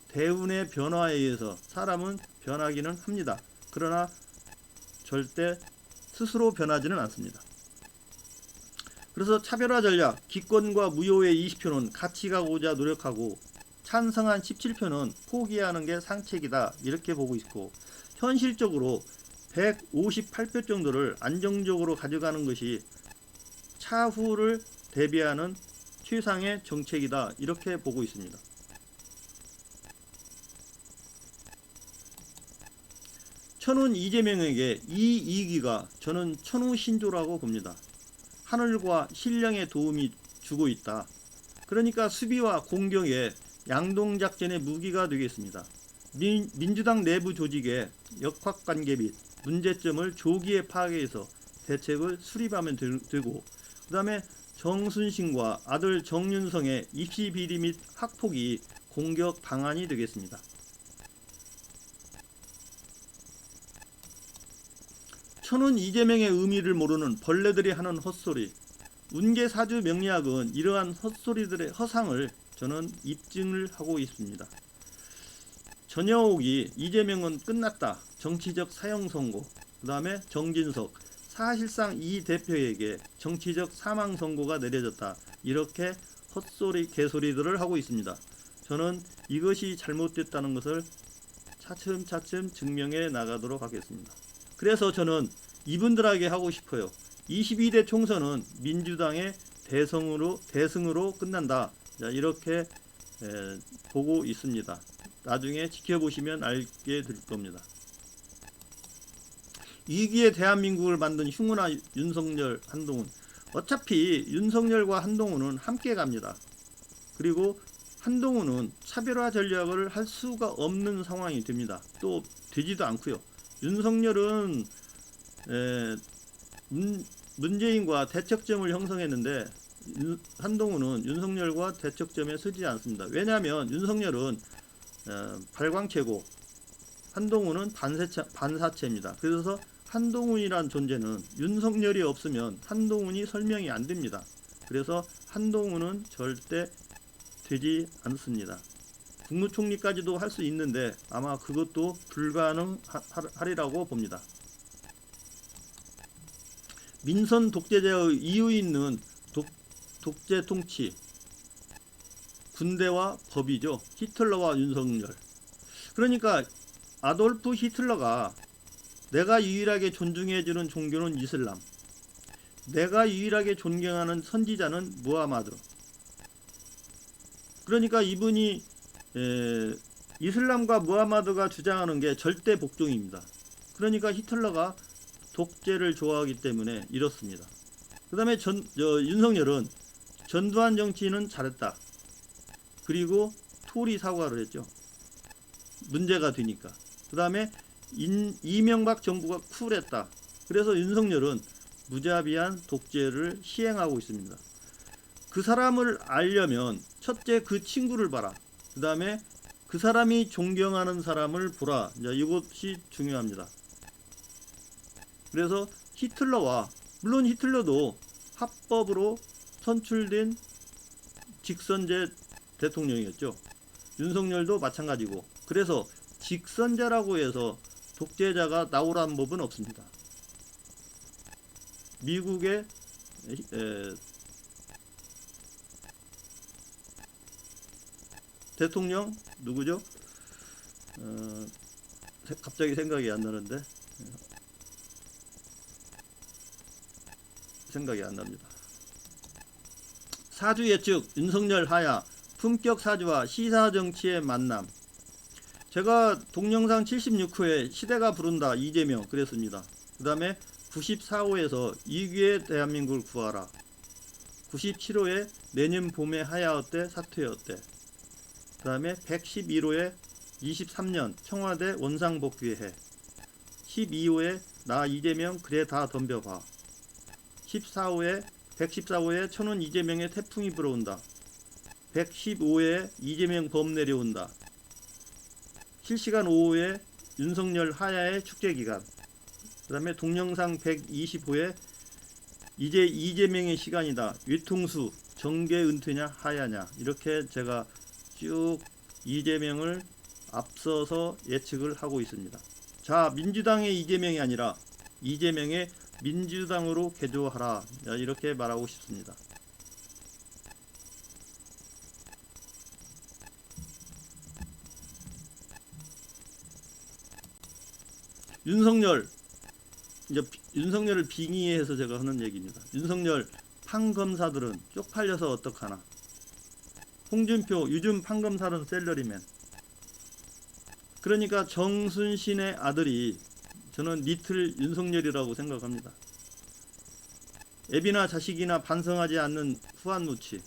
대운의 변화에 의해서 사람은 변하기는 합니다. 그러나 절대 스스로 변하지는 않습니다. 그래서 차별화 전략, 기권과 무효의 20표는 같이 가고자 노력하고 찬성한 17표는 포기하는 게 상책이다. 이렇게 보고 있고, 현실적으로 158표 정도를 안정적으로 가져가는 것이 차후를 대비하는 최상의 정책이다. 이렇게 보고 있습니다. 천운 이재명에게 이 이기가 저는 천우 신조라고 봅니다. 하늘과 신령의 도움이 주고 있다. 그러니까 수비와 공격의 양동작전의 무기가 되겠습니다. 민주당 내부 조직의 역학관계 및 문제점을 조기에 파악해서 대책을 수립하면 되고, 그 다음에 정순신과 아들 정윤성의 입시 비리 및 학폭이 공격 방안이 되겠습니다. 천운 이재명의 의미를 모르는 벌레들이 하는 헛소리, 운계사주 명리학은 이러한 헛소리들의 허상을 저는 입증을 하고 있습니다. 전여옥이 이재명은 끝났다. 정치적 사형 선고. 그 다음에 정진석. 사실상 이 대표에게 정치적 사망 선고가 내려졌다. 이렇게 헛소리 개소리들을 하고 있습니다. 저는 이것이 잘못됐다는 것을 차츰차츰 증명해 나가도록 하겠습니다. 그래서 저는 이분들에게 하고 싶어요. 22대 총선은 민주당의 대승으로 끝난다. 자, 이렇게 보고 있습니다. 나중에 지켜보시면 알게 될 겁니다. 위기의 대한민국을 만든 흉우나 윤석열, 한동훈. 어차피 윤석열과 한동훈은 함께 갑니다. 그리고 한동훈은 차별화 전략을 할 수가 없는 상황이 됩니다. 또 되지도 않고요. 윤석열은 문재인과 대척점을 형성했는데 한동훈은 윤석열과 대척점에 서지 않습니다. 왜냐하면 윤석열은 발광체고 한동훈은 반사체입니다. 그래서 한동훈이란 존재는 윤석열이 없으면 한동훈이 설명이 안 됩니다. 그래서 한동훈은 절대 되지 않습니다. 국무총리까지도 할 수 있는데 아마 그것도 불가능하리라고 봅니다. 민선 독재자의 이유 있는 독재 통치, 군대와 법이죠. 히틀러와 윤석열. 그러니까 아돌프 히틀러가 내가 유일하게 존중해주는 종교는 이슬람, 내가 유일하게 존경하는 선지자는 무하마드. 그러니까 이분이 이슬람과 무하마드가 주장하는 게 절대 복종입니다. 그러니까 히틀러가 독재를 좋아하기 때문에 이렇습니다. 그 다음에 윤석열은 전두환 정치인은 잘했다. 그리고 토리 사과를 했죠. 문제가 되니까. 그 다음에 이명박 정부가 쿨했다. 그래서 윤석열은 무자비한 독재를 시행하고 있습니다. 그 사람을 알려면 첫째 그 친구를 봐라. 그 다음에 그 사람이 존경하는 사람을 보라. 이것이 중요합니다. 그래서 히틀러와, 물론 히틀러도 합법으로 선출된 직선제 대통령이었죠. 윤석열도 마찬가지고. 그래서 직선제라고 해서 독재자가 나오라는 법은 없습니다. 미국의 대통령 누구죠? 갑자기 생각이 안 나는데 생각이 안 납니다. 사주 예측 윤석열 하야 품격 사주와 시사 정치의 만남. 제가 동영상 76호에 시대가 부른다 이재명 그랬습니다. 그 다음에 94호에서 이기의 대한민국을 구하라. 97호에 내년 봄에 하야 어때 사퇴 어때. 그 다음에 111호에 23년 청와대 원상복귀해. 12호에 나 이재명 그래 다 덤벼봐. 114호에 천원 이재명의 태풍이 불어온다. 115호에 이재명 범 내려온다. 실시간 5호에 윤석열 하야의 축제기간. 그 다음에 동영상 120호에 이제 이재명의 시간이다. 위통수 정계 은퇴냐 하야냐. 이렇게 제가 쭉 이재명을 앞서서 예측을 하고 있습니다. 자, 민주당의 이재명이 아니라 이재명의 민주당으로 개조하라. 이렇게 말하고 싶습니다. 윤석열을 빙의해서 제가 하는 얘기입니다. 윤석열 판검사들은 쪽팔려서 어떡하나. 홍준표 요즘 판검사는 셀러리맨. 그러니까 정순신의 아들이 저는 리틀 윤석열이라고 생각합니다. 애비나 자식이나 반성하지 않는 후한무치.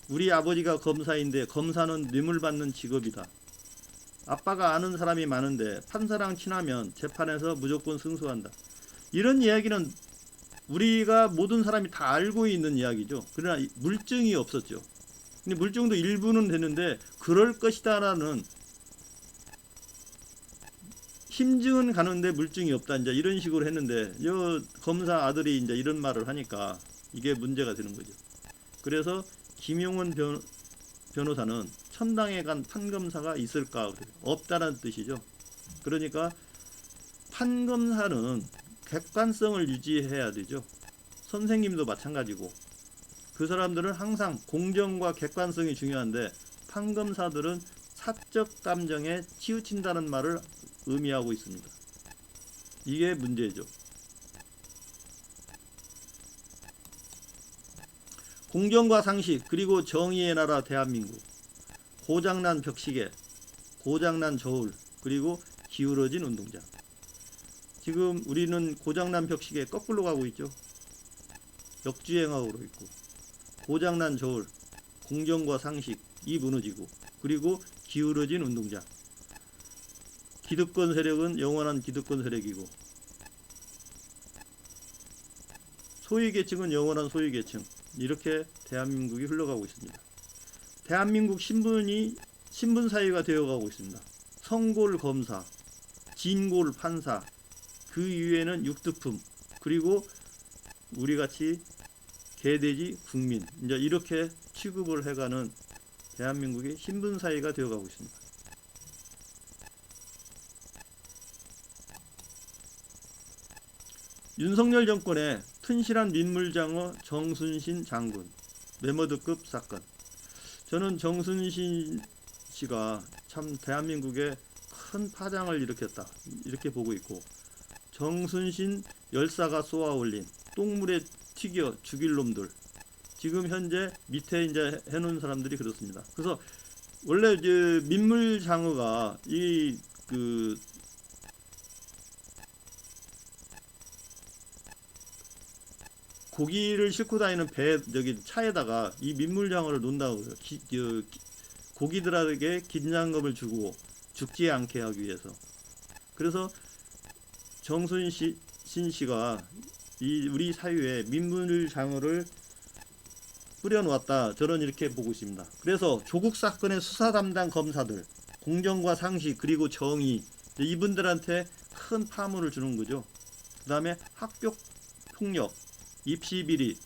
우리 아버지가 검사인데 검사는 뇌물 받는 직업이다. 아빠가 아는 사람이 많은데 판사랑 친하면 재판에서 무조건 승소한다. 이런 이야기는 우리가 모든 사람이 다 알고 있는 이야기죠. 그러나 물증이 없었죠. 근데 물증도 일부는 되는데 그럴 것이다라는 힘증은 가는데 물증이 없다. 이제 이런 식으로 했는데 이 검사 아들이 이제 이런 말을 하니까 이게 문제가 되는 거죠. 그래서 김용원 변호사는 천당에 간 판검사가 있을까? 없다는 뜻이죠. 그러니까 판검사는 객관성을 유지해야 되죠. 선생님도 마찬가지고 그 사람들은 항상 공정과 객관성이 중요한데 판검사들은 사적 감정에 치우친다는 말을 의미하고 있습니다. 이게 문제죠. 공정과 상식 그리고 정의의 나라 대한민국, 고장난 벽시계, 고장난 저울, 그리고 기울어진 운동장. 지금 우리는 고장난 벽시계 거꾸로 가고 있죠. 역주행하고 있고, 고장난 저울, 공정과 상식이 무너지고, 그리고 기울어진 운동장. 기득권 세력은 영원한 기득권 세력이고, 소위계층은 영원한 소위계층. 이렇게 대한민국이 흘러가고 있습니다. 대한민국 신분 사회가 되어가고 있습니다. 성골 검사, 진골 판사, 그 이외에는 육두품, 그리고 우리같이 개돼지 국민, 이제 이렇게 취급을 해가는 대한민국의 신분 사회가 되어가고 있습니다. 윤석열 정권의 튼실한 민물장어 정순신 장군 메머드급 사건. 저는 정순신 씨가 참 대한민국에 큰 파장을 일으켰다 이렇게 보고 있고, 정순신 열사가 쏘아올린 똥물에 튀겨 죽일 놈들, 지금 현재 밑에 이제 해놓은 사람들이 그렇습니다. 그래서 원래 이제 민물장어가 고기를 싣고 다니는 차에다가 이 민물장어를 놓는다고 해요. 고기들에게 긴장감을 주고 죽지 않게 하기 위해서. 그래서 정순신 씨가 우리 사회에 민물장어를 뿌려놓았다. 저는 이렇게 보고 있습니다. 그래서 조국 사건의 수사 담당 검사들, 공정과 상식 그리고 정의, 이분들한테 큰 파문을 주는 거죠. 그 다음에 학교 폭력, 입시 비리,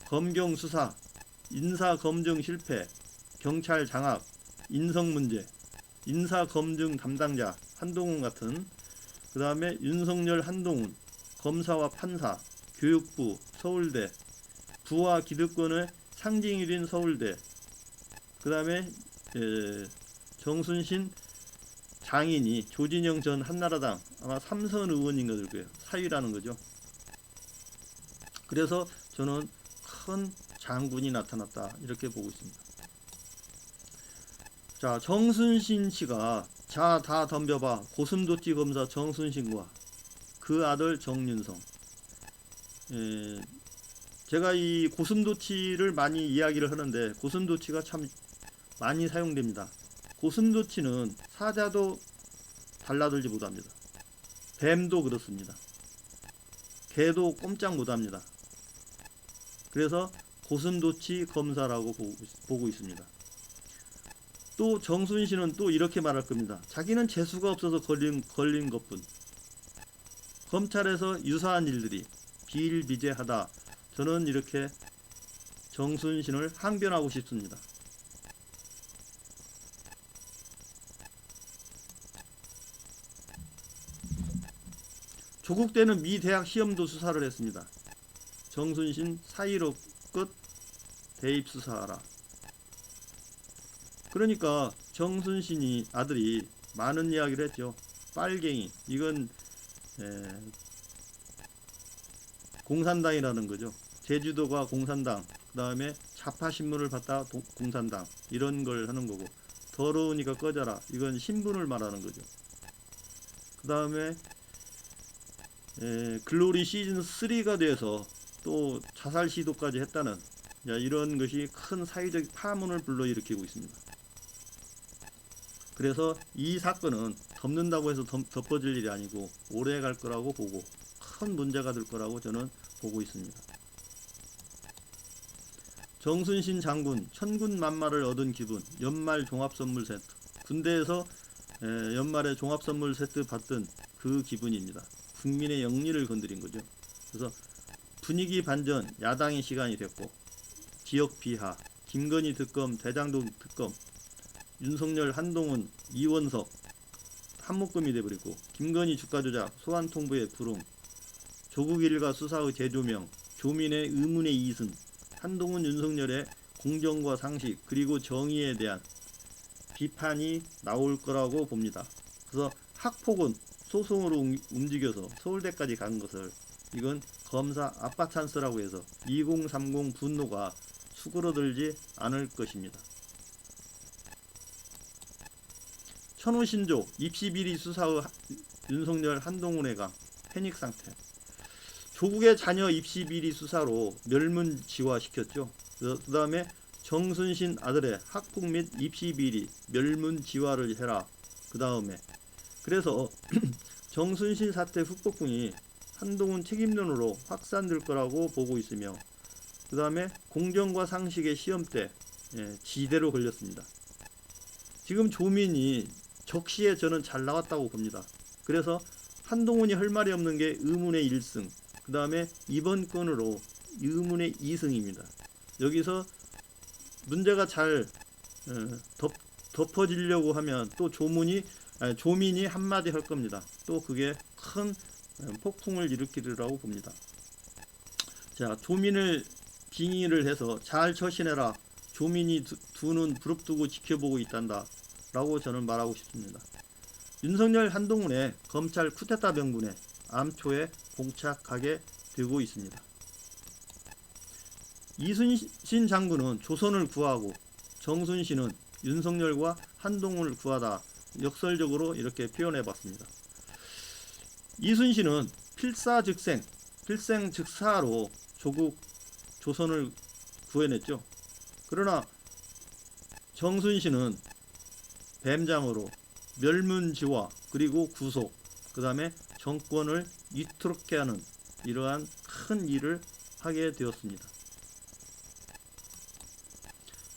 검경 수사, 인사 검증 실패, 경찰 장악, 인성 문제, 인사 검증 담당자 한동훈 같은, 그 다음에 윤석열 한동훈, 검사와 판사, 교육부, 서울대, 부와 기득권의 상징이 된 서울대, 그 다음에 정순신 장인이 조진영 전 한나라당 아마 삼선 의원인가 될 거예요. 사위라는 거죠. 그래서 저는 큰 장군이 나타났다 이렇게 보고 있습니다. 자, 정순신 씨가 자 다 덤벼봐. 고슴도치 검사 정순신과 그 아들 정윤성. 제가 이 고슴도치를 많이 이야기를 하는데 고슴도치가 참 많이 사용됩니다. 고슴도치는 사자도 달라들지 못합니다. 뱀도 그렇습니다. 개도 꼼짝 못합니다. 그래서 고슴도치 검사라고 보고 있습니다. 또 정순신은 또 이렇게 말할 겁니다. 자기는 재수가 없어서 걸린 것뿐. 검찰에서 유사한 일들이 비일비재하다. 저는 이렇게 정순신을 항변하고 싶습니다. 조국 때는 미 대학 시험도 수사를 했습니다. 정순신 사이로 끝 대입 수사하라. 그러니까 정순신이 아들이 많은 이야기를 했죠. 빨갱이, 이건 공산당이라는 거죠. 제주도가 공산당, 그 다음에 좌파신문을 받다 공산당, 이런 걸 하는 거고, 더러우니까 꺼져라, 이건 신분을 말하는 거죠. 그 다음에 글로리 시즌 3가 돼서 또 자살 시도까지 했다는, 이런 것이 큰 사회적 파문을 불러일으키고 있습니다. 그래서 이 사건은 덮는다고 해서 덮어질 일이 아니고 오래 갈 거라고 보고 큰 문제가 될 거라고 저는 보고 있습니다. 정순신 장군 천군만마를 얻은 기분, 연말 종합선물 세트, 군대에서 연말에 종합선물 세트 받던 그 기분입니다. 국민의 영리를 건드린 거죠. 그래서 분위기 반전 야당의 시간이 됐고 지역 비하, 김건희 특검, 대장동 특검, 윤석열, 한동훈, 이원석 한묶음이 돼버리고 김건희 주가 조작, 소환 통보의 불응, 조국 일가 수사의 재조명, 조민의 의문의 이승, 한동훈, 윤석열의 공정과 상식 그리고 정의에 대한 비판이 나올 거라고 봅니다. 그래서 학폭은 소송으로 움직여서 서울대까지 간 것을 이건 검사 아빠 찬스라고 해서 2030 분노가 수그러들지 않을 것입니다. 천우신조 입시비리 수사의 윤석열, 한동훈의 강 패닉 상태. 조국의 자녀 입시비리 수사로 멸문지화시켰죠. 그 다음에 정순신 아들의 학폭 및 입시비리 멸문지화를 해라. 그 다음에 그래서 정순신 사태 후폭풍이 한동훈 책임론으로 확산될 거라고 보고 있으며 그 다음에 공정과 상식의 시험대 지대로 걸렸습니다. 지금 조민이 적시에 저는 잘 나왔다고 봅니다. 그래서 한동훈이 할 말이 없는 게 의문의 1승, 그 다음에 이번 건으로 의문의 2승입니다. 여기서 문제가 잘 덮어지려고 하면 또 조민이 한마디 할 겁니다. 또 그게 큰 폭풍을 일으키리라고 봅니다. 자, 조민을 빙의를 해서 잘 처신해라. 조민이 두 눈 부릅뜨고 지켜보고 있단다. 라고 저는 말하고 싶습니다. 윤석열, 한동훈의 검찰 쿠데타 명분에 암초에 봉착하게 되고 있습니다. 이순신 장군은 조선을 구하고 정순신은 윤석열과 한동훈을 구하다 역설적으로 이렇게 표현해 봤습니다. 이순신은 필생즉사로 조국 조선을 구해냈죠. 그러나 정순신은 뱀장으로 멸문지화 그리고 구속 그 다음에 정권을 위태롭게 하는 이러한 큰 일을 하게 되었습니다.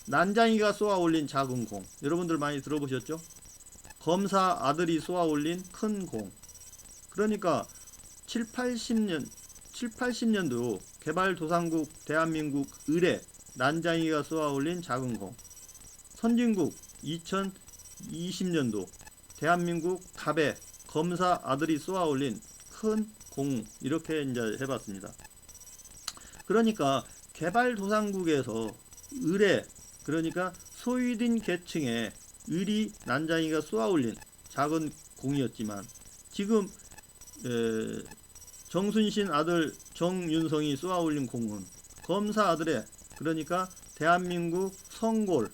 난장이가 쏘아올린 작은 공 여러분들 많이 들어보셨죠? 검사 아들이 쏘아올린 큰 공. 그러니까 80년도 개발도상국 대한민국 을에 난장이가 쏘아올린 작은 공. 선진국 2020년도 대한민국 갑에 검사 아들이 쏘아올린 큰 공 이렇게 이제 해봤습니다. 그러니까 개발도상국에서 을에 그러니까 소외된 계층에 을이 난장이가 쏘아올린 작은 공이었지만 지금 정순신 아들 정윤성이 쏘아올린 공은 검사 아들의 그러니까 대한민국 성골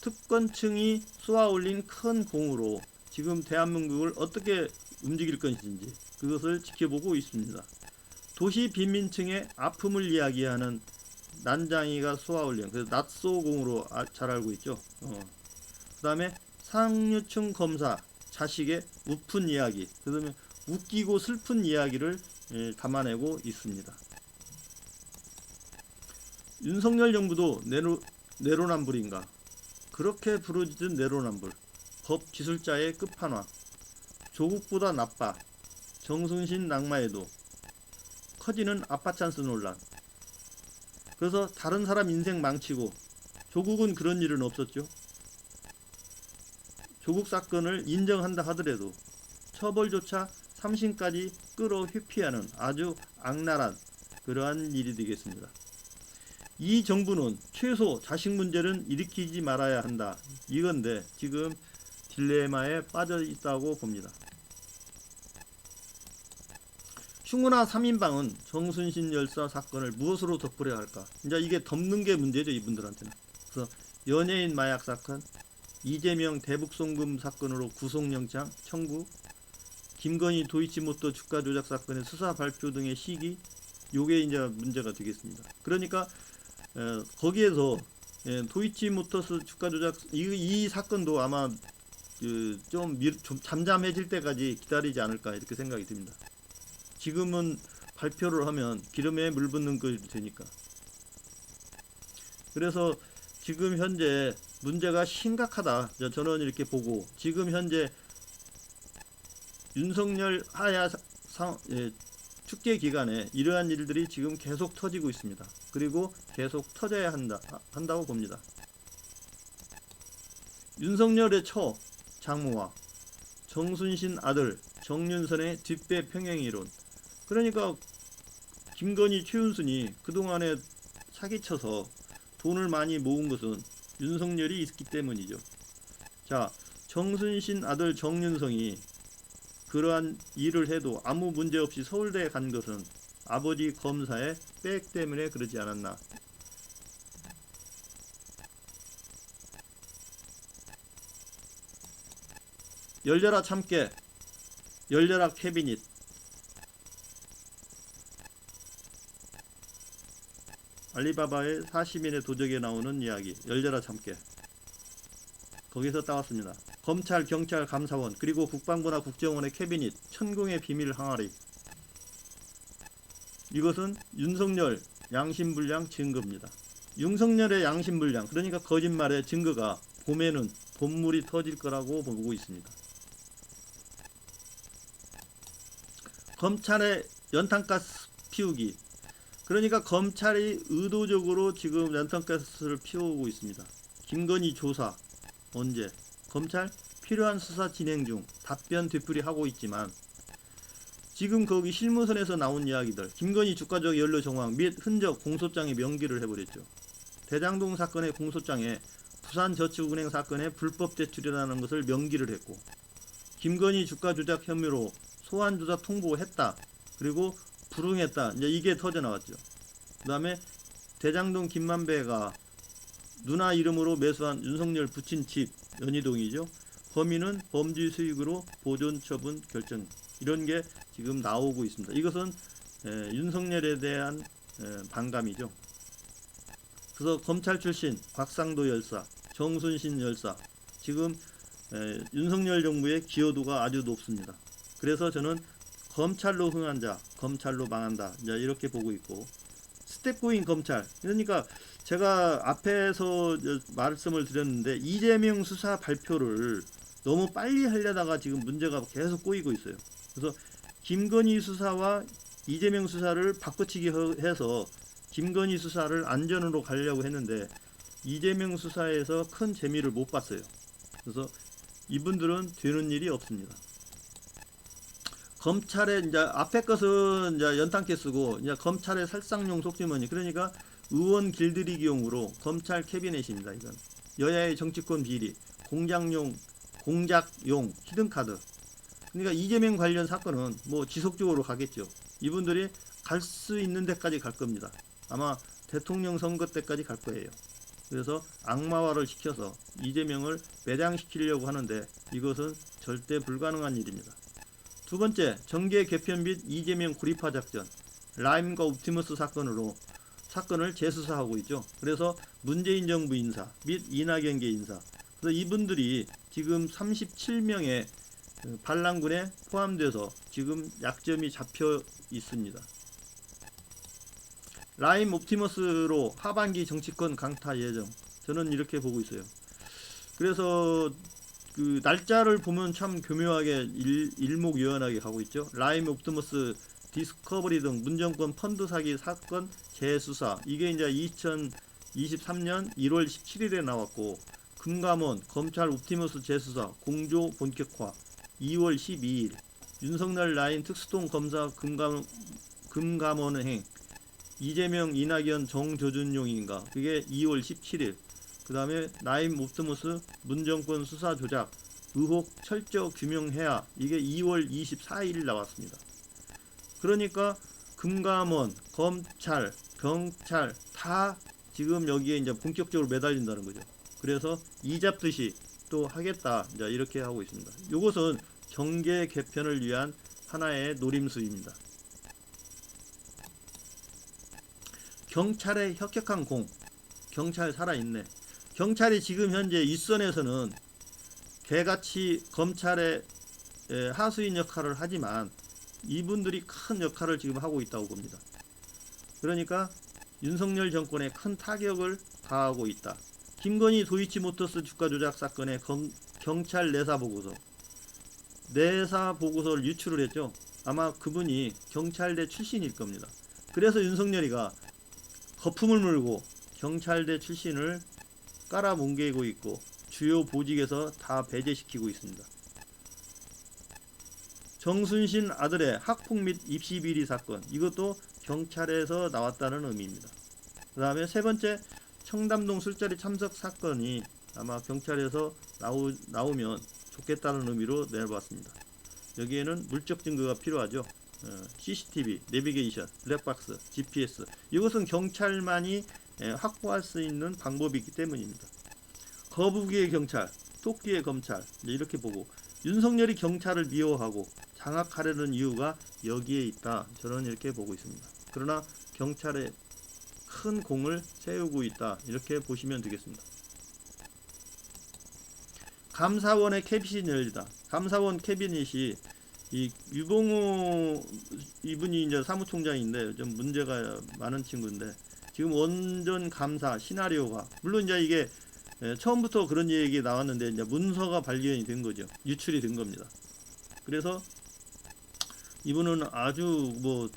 특권층이 쏘아올린 큰 공으로 지금 대한민국을 어떻게 움직일 것인지 그것을 지켜보고 있습니다. 도시 빈민층의 아픔을 이야기하는 난장이가 쏘아올린 그래서 낫소공으로 잘 알고 있죠. 그 다음에 상류층 검사 자식의 우픈 이야기 그 다음에 웃기고 슬픈 이야기를 담아내고 있습니다. 윤석열 정부도 내로남불인가? 그렇게 부르짖은 내로남불 법 기술자의 끝판왕 조국보다 나빠 정순신 낙마에도 커지는 아빠 찬스 논란. 그래서 다른 사람 인생 망치고 조국은 그런 일은 없었죠. 조국 사건을 인정한다 하더라도 처벌조차 삼심까지 끌어 회피하는 아주 악랄한 그러한 일이 되겠습니다. 이 정부는 최소 자식 문제는 일으키지 말아야 한다. 이건데 지금 딜레마에 빠져 있다고 봅니다. 흉은아 3인방은 정순신 열사 사건을 무엇으로 덮으려 할까? 이제 이게 덮는 게 문제죠, 이분들한테는. 그래서 연예인 마약 사건, 이재명 대북송금 사건으로 구속영장 청구, 김건희 도이치모터 주가 조작 사건의 수사 발표 등의 시기, 요게 이제 문제가 되겠습니다. 그러니까 거기에서 도이치모터스 주가 조작 이 사건도 아마 좀 잠잠해질 때까지 기다리지 않을까 이렇게 생각이 듭니다. 지금은 발표를 하면 기름에 물 붓는 것이 되니까. 그래서 지금 현재 문제가 심각하다. 저는 이렇게 보고 지금 현재 윤석열 하야 축제 기간에 이러한 일들이 지금 계속 터지고 있습니다. 그리고 계속 터져야 한다고 봅니다. 윤석열의 처 장모와 정순신 아들 정윤선의 뒷배 평행 이론. 그러니까 김건희 최윤순이 그동안에 사기쳐서 돈을 많이 모은 것은 윤석열이 있기 때문이죠. 자, 정순신 아들 정윤성이 그러한 일을 해도 아무 문제 없이 서울대에 간 것은 아버지 검사의 백 때문에 그러지 않았나. 열려라 참깨, 열려라 캐비닛. 알리바바의 40인의 도적에 나오는 이야기, 열려라 참깨. 거기서 따왔습니다. 검찰, 경찰, 감사원, 그리고 국방부나 국정원의 캐비닛, 천공의 비밀 항아리. 이것은 윤석열 양심불량 증거입니다. 윤석열의 양심불량, 그러니까 거짓말의 증거가 봄에는 본물이 터질 거라고 보고 있습니다. 검찰의 연탄가스 피우기, 그러니까 검찰이 의도적으로 지금 연탄가스를 피우고 있습니다. 김건희 조사 언제? 검찰 필요한 수사 진행 중, 답변 되풀이 하고 있지만 지금 거기 실무선에서 나온 이야기들, 김건희 주가적 연루 정황 및 흔적 공소장에 명기를 해버렸죠. 대장동 사건의 공소장에 부산저축은행 사건의 불법 제출이라는 것을 명기를 했고, 김건희 주가 조작 혐의로 소환 조사 통보했다, 그리고 불응했다, 이제 이게 터져 나왔죠. 그 다음에 대장동 김만배가 누나 이름으로 매수한 윤석열 부친 집, 연희동이죠. 범인은 범죄 수익으로 보존 처분 결정, 이런 게 지금 나오고 있습니다. 이것은 윤석열에 대한 반감이죠. 그래서 검찰 출신 곽상도 열사, 정순신 열사, 지금 윤석열 정부의 기여도가 아주 높습니다. 그래서 저는 검찰로 흥한 자, 검찰로 망한다, 이렇게 보고 있고, 스텝고잉 검찰, 그러니까 제가 앞에서 말씀을 드렸는데 이재명 수사 발표를 너무 빨리 하려다가 지금 문제가 계속 꼬이고 있어요. 그래서 김건희 수사와 이재명 수사를 바꿔치기 해서 김건희 수사를 안전으로 가려고 했는데 이재명 수사에서 큰 재미를 못 봤어요. 그래서 이분들은 되는 일이 없습니다. 검찰의 이제 앞에 것은 이제 연탄깨 쓰고, 이제 검찰의 살상용 속주머니, 그러니까 의원 길들이기용으로 검찰 캐비넷입니다. 이건 여야의 정치권 비리, 공작용 히든카드. 그러니까 이재명 관련 사건은 뭐 지속적으로 가겠죠. 이분들이 갈 수 있는 데까지 갈 겁니다. 아마 대통령 선거 때까지 갈 거예요. 그래서 악마화를 시켜서 이재명을 매장시키려고 하는데 이것은 절대 불가능한 일입니다. 두 번째, 정계 개편 및 이재명 고립화 작전, 라임과 옵티머스 사건을 재수사하고 있죠. 그래서 문재인 정부 인사 및 이낙연계 인사, 그래서 이분들이 지금 37명의 반란군에 포함돼서 지금 약점이 잡혀 있습니다. 라임 옵티머스로 하반기 정치권 강타 예정, 저는 이렇게 보고 있어요. 그래서 그 날짜를 보면 참 교묘하게 일목요연하게 가고 있죠. 라임 옵티머스 디스커버리 등 문정권 펀드 사기 사건 재수사, 이게 이제 2023년 1월 17일에 나왔고, 금감원 검찰 옵티머스 재수사 공조 본격화 2월 12일, 윤석열 라인 특수통 검사 금감원 행, 이재명 이낙연 정조준용인가, 그게 2월 17일, 그 다음에 라임 옵티머스 문정권 수사 조작 의혹 철저 규명해야, 이게 2월 24일 나왔습니다. 그러니까 금감원, 검찰, 경찰 다 지금 여기에 이제 본격적으로 매달린다는 거죠. 그래서 이잡듯이 또 하겠다, 이제 이렇게 하고 있습니다. 이것은 정계 개편을 위한 하나의 노림수입니다. 경찰의 혁혁한 공, 경찰 살아있네. 경찰이 지금 현재 윗선에서는 개같이 검찰의 하수인 역할을 하지만 이분들이 큰 역할을 지금 하고 있다고 봅니다. 그러니까 윤석열 정권에 큰 타격을 가하고 있다. 김건희 도이치모터스 주가 조작 사건의 경찰 내사 보고서를 유출을 했죠. 아마 그분이 경찰대 출신일 겁니다. 그래서 윤석열이가 거품을 물고 경찰대 출신을 깔아뭉개고 있고 주요 보직에서 다 배제시키고 있습니다. 정순신 아들의 학폭 및 입시 비리 사건, 이것도 경찰에서 나왔다는 의미입니다. 그 다음에 세 번째, 청담동 술자리 참석 사건이 아마 경찰에서 나오면 좋겠다는 의미로 내봤습니다. 여기에는 물적 증거가 필요하죠. CCTV, 내비게이션, 블랙박스, GPS, 이것은 경찰만이 확보할 수 있는 방법이기 때문입니다. 거북이의 경찰, 토끼의 검찰, 이렇게 보고 윤석열이 경찰을 미워하고 장악하려는 이유가 여기에 있다, 저는 이렇게 보고 있습니다. 그러나 경찰에 큰 공을 세우고 있다, 이렇게 보시면 되겠습니다. 감사원의 캐비닛이 열리다. 감사원 캐비닛이 이 유봉호 이분이 이제 사무총장인데 좀 문제가 많은 친구인데, 지금 원전 감사 시나리오가, 물론 이제 이게 처음부터 그런 얘기 나왔는데 이제 문서가 발견이 된 거죠. 유출이 된 겁니다. 그래서 이분은 아주 뭐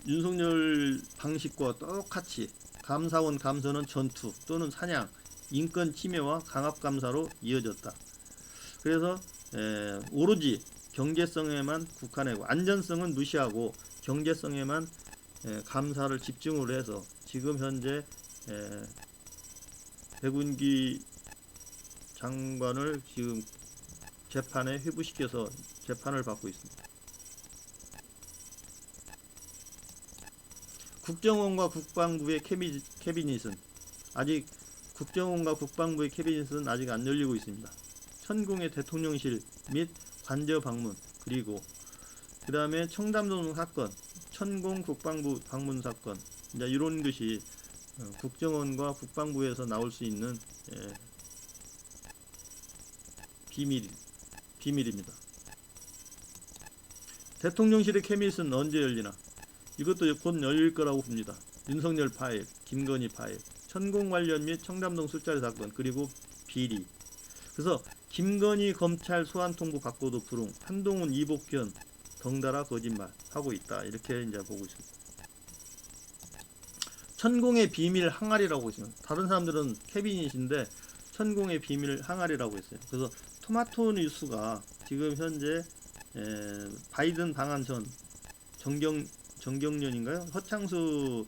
윤석열 방식과 똑같이 감사원 감사는 전투 또는 사냥, 인권 침해와 강압 감사로 이어졌다. 그래서 오로지 경제성에만 국한하고 안전성은 무시하고 경제성에만 감사를 집중을 해서 지금 현재 백운기 장관을 지금 재판에 회부시켜서 재판을 받고 있습니다. 국정원과 국방부의 캐비닛은 아직 안 열리고 있습니다. 천공의 대통령실 및 관저 방문, 그리고 그 다음에 청담동 사건, 천공 국방부 방문 사건, 이제 이런 것이 국정원과 국방부에서 나올 수 있는 비밀입니다. 대통령실의 캐비닛은 언제 열리나? 이것도 곧 열릴 거라고 봅니다. 윤석열 파일, 김건희 파일, 천공 관련 및 청담동 술자리 사건, 그리고 비리. 그래서 김건희 검찰 소환 통보 받고도 불응, 한동훈 이복현 덩달아 거짓말 하고 있다, 이렇게 이제 보고 있습니다. 천공의 비밀 항아리라고 있습니다. 다른 사람들은 캐비닛인데 천공의 비밀 항아리라고 했어요. 그래서 토마토 뉴스가 지금 현재 바이든 방한 전 정경련인가요? 허창수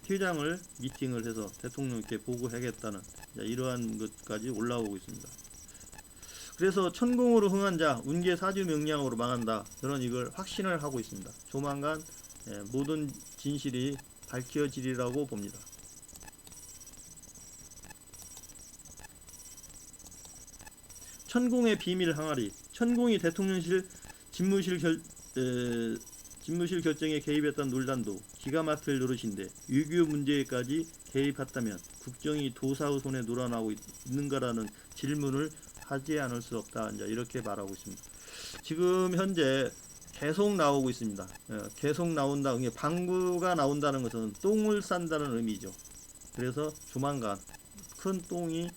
회장을 미팅을 해서 대통령께 보고하겠다는 이러한 것까지 올라오고 있습니다. 그래서 천공으로 흥한 자 운계 사주 명량으로 망한다, 저는 이걸 확신을 하고 있습니다. 조만간 모든 진실이 밝혀지리라고 봅니다. 천공의 비밀 항아리. 천공이 대통령실 집무실 결정에 개입했던 논란도 기가 막힐 노릇인데 유교 문제까지 개입했다면 국정이 도사의 손에 놀아나고 있는가라는 질문을 하지 않을 수 없다, 이제 이렇게 말하고 있습니다. 지금 현재 계속 나오고 있습니다. 계속 나온다. 방구가 나온다는 것은 똥을 싼다는 의미죠. 그래서 조만간 큰 똥이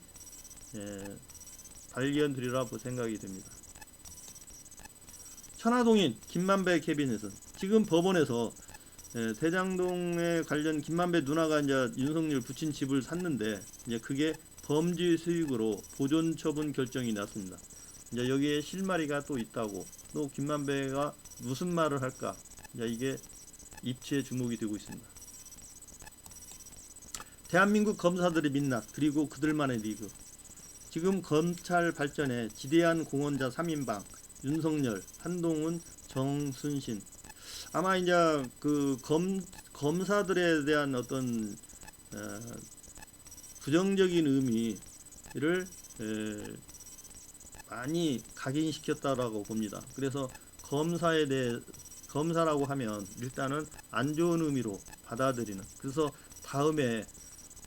발견되리라 생각이 됩니다. 천화동인 김만배 캐비닛은 지금 법원에서 대장동에 관련 김만배 누나가 이제 윤석열 부친 집을 샀는데 이제 그게 범죄 수익으로 보존 처분 결정이 났습니다. 이제 여기에 실마리가 또 있다고, 또 김만배가 무슨 말을 할까, 이제 이게 입지에 주목이 되고 있습니다. 대한민국 검사들의 민낯, 그리고 그들만의 리그. 지금 검찰 발전에 지대한 공헌자 3인방, 윤석열, 한동훈, 정순신. 아마 이제 그 검사들에 대한 어떤 부정적인 의미를 많이 각인시켰다라고 봅니다. 그래서 검사라고 하면 일단은 안 좋은 의미로 받아들이는. 그래서 다음에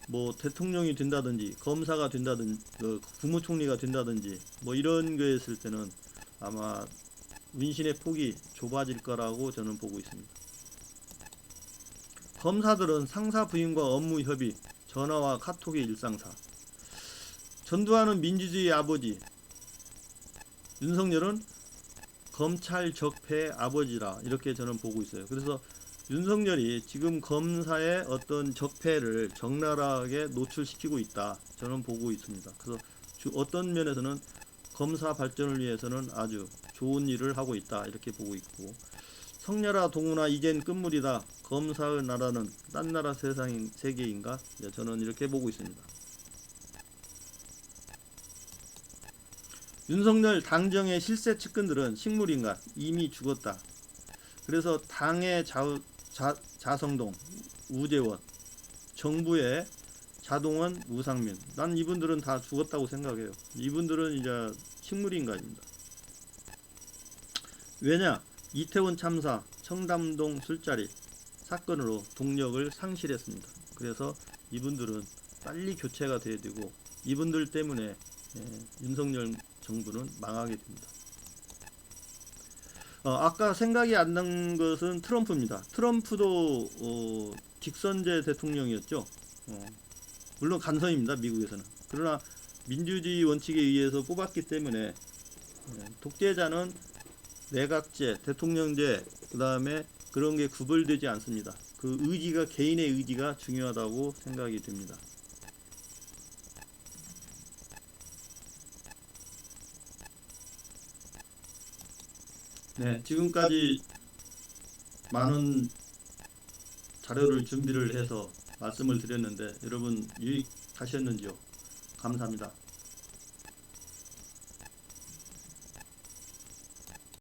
뭐 대통령이 된다든지 검사가 된다든지 국무총리가 된다든지 뭐 이런 거 했을 때는 아마 문신의 폭이 좁아질 거라고 저는 보고 있습니다. 검사들은 상사 부인과 업무 협의, 전화와 카톡의 일상사. 전두환은 민주주의의 아버지, 윤석열은 검찰 적폐의 아버지라 이렇게 저는 보고 있어요. 그래서 윤석열이 지금 검사의 어떤 적폐를 적나라하게 노출시키고 있다 저는 보고 있습니다. 그래서 어떤 면에서는 검사 발전을 위해서는 아주 좋은 일을 하고 있다 이렇게 보고 있고, 성녀라 동훈아 이젠 끝물이다, 검사의 나라는 딴 나라 세계인가, 저는 이렇게 보고 있습니다. 윤석열 당정의 실세 측근들은 식물인간 이미 죽었다. 그래서 당의 자성동, 우재원, 정부의 자동원, 우상민, 난 이분들은 다 죽었다고 생각해요. 이분들은 이제 식물인간입니다. 왜냐? 이태원 참사, 청담동 술자리 사건으로 동력을 상실했습니다. 그래서 이분들은 빨리 교체가 돼야 되고, 이분들 때문에 윤석열 정부는 망하게 됩니다. 아까 생각이 안 난 것은 트럼프입니다. 트럼프도 딕선제 대통령이었죠. 물론 간선입니다, 미국에서는. 그러나 민주주의 원칙에 의해서 뽑았기 때문에 독재자는 내각제, 대통령제, 그 다음에 그런 게 구별되지 않습니다. 그 의지가, 개인의 의지가 중요하다고 생각이 됩니다. 네, 지금까지 많은 자료를 준비를 해서 말씀을 드렸는데 여러분 유익하셨는지요? 감사합니다.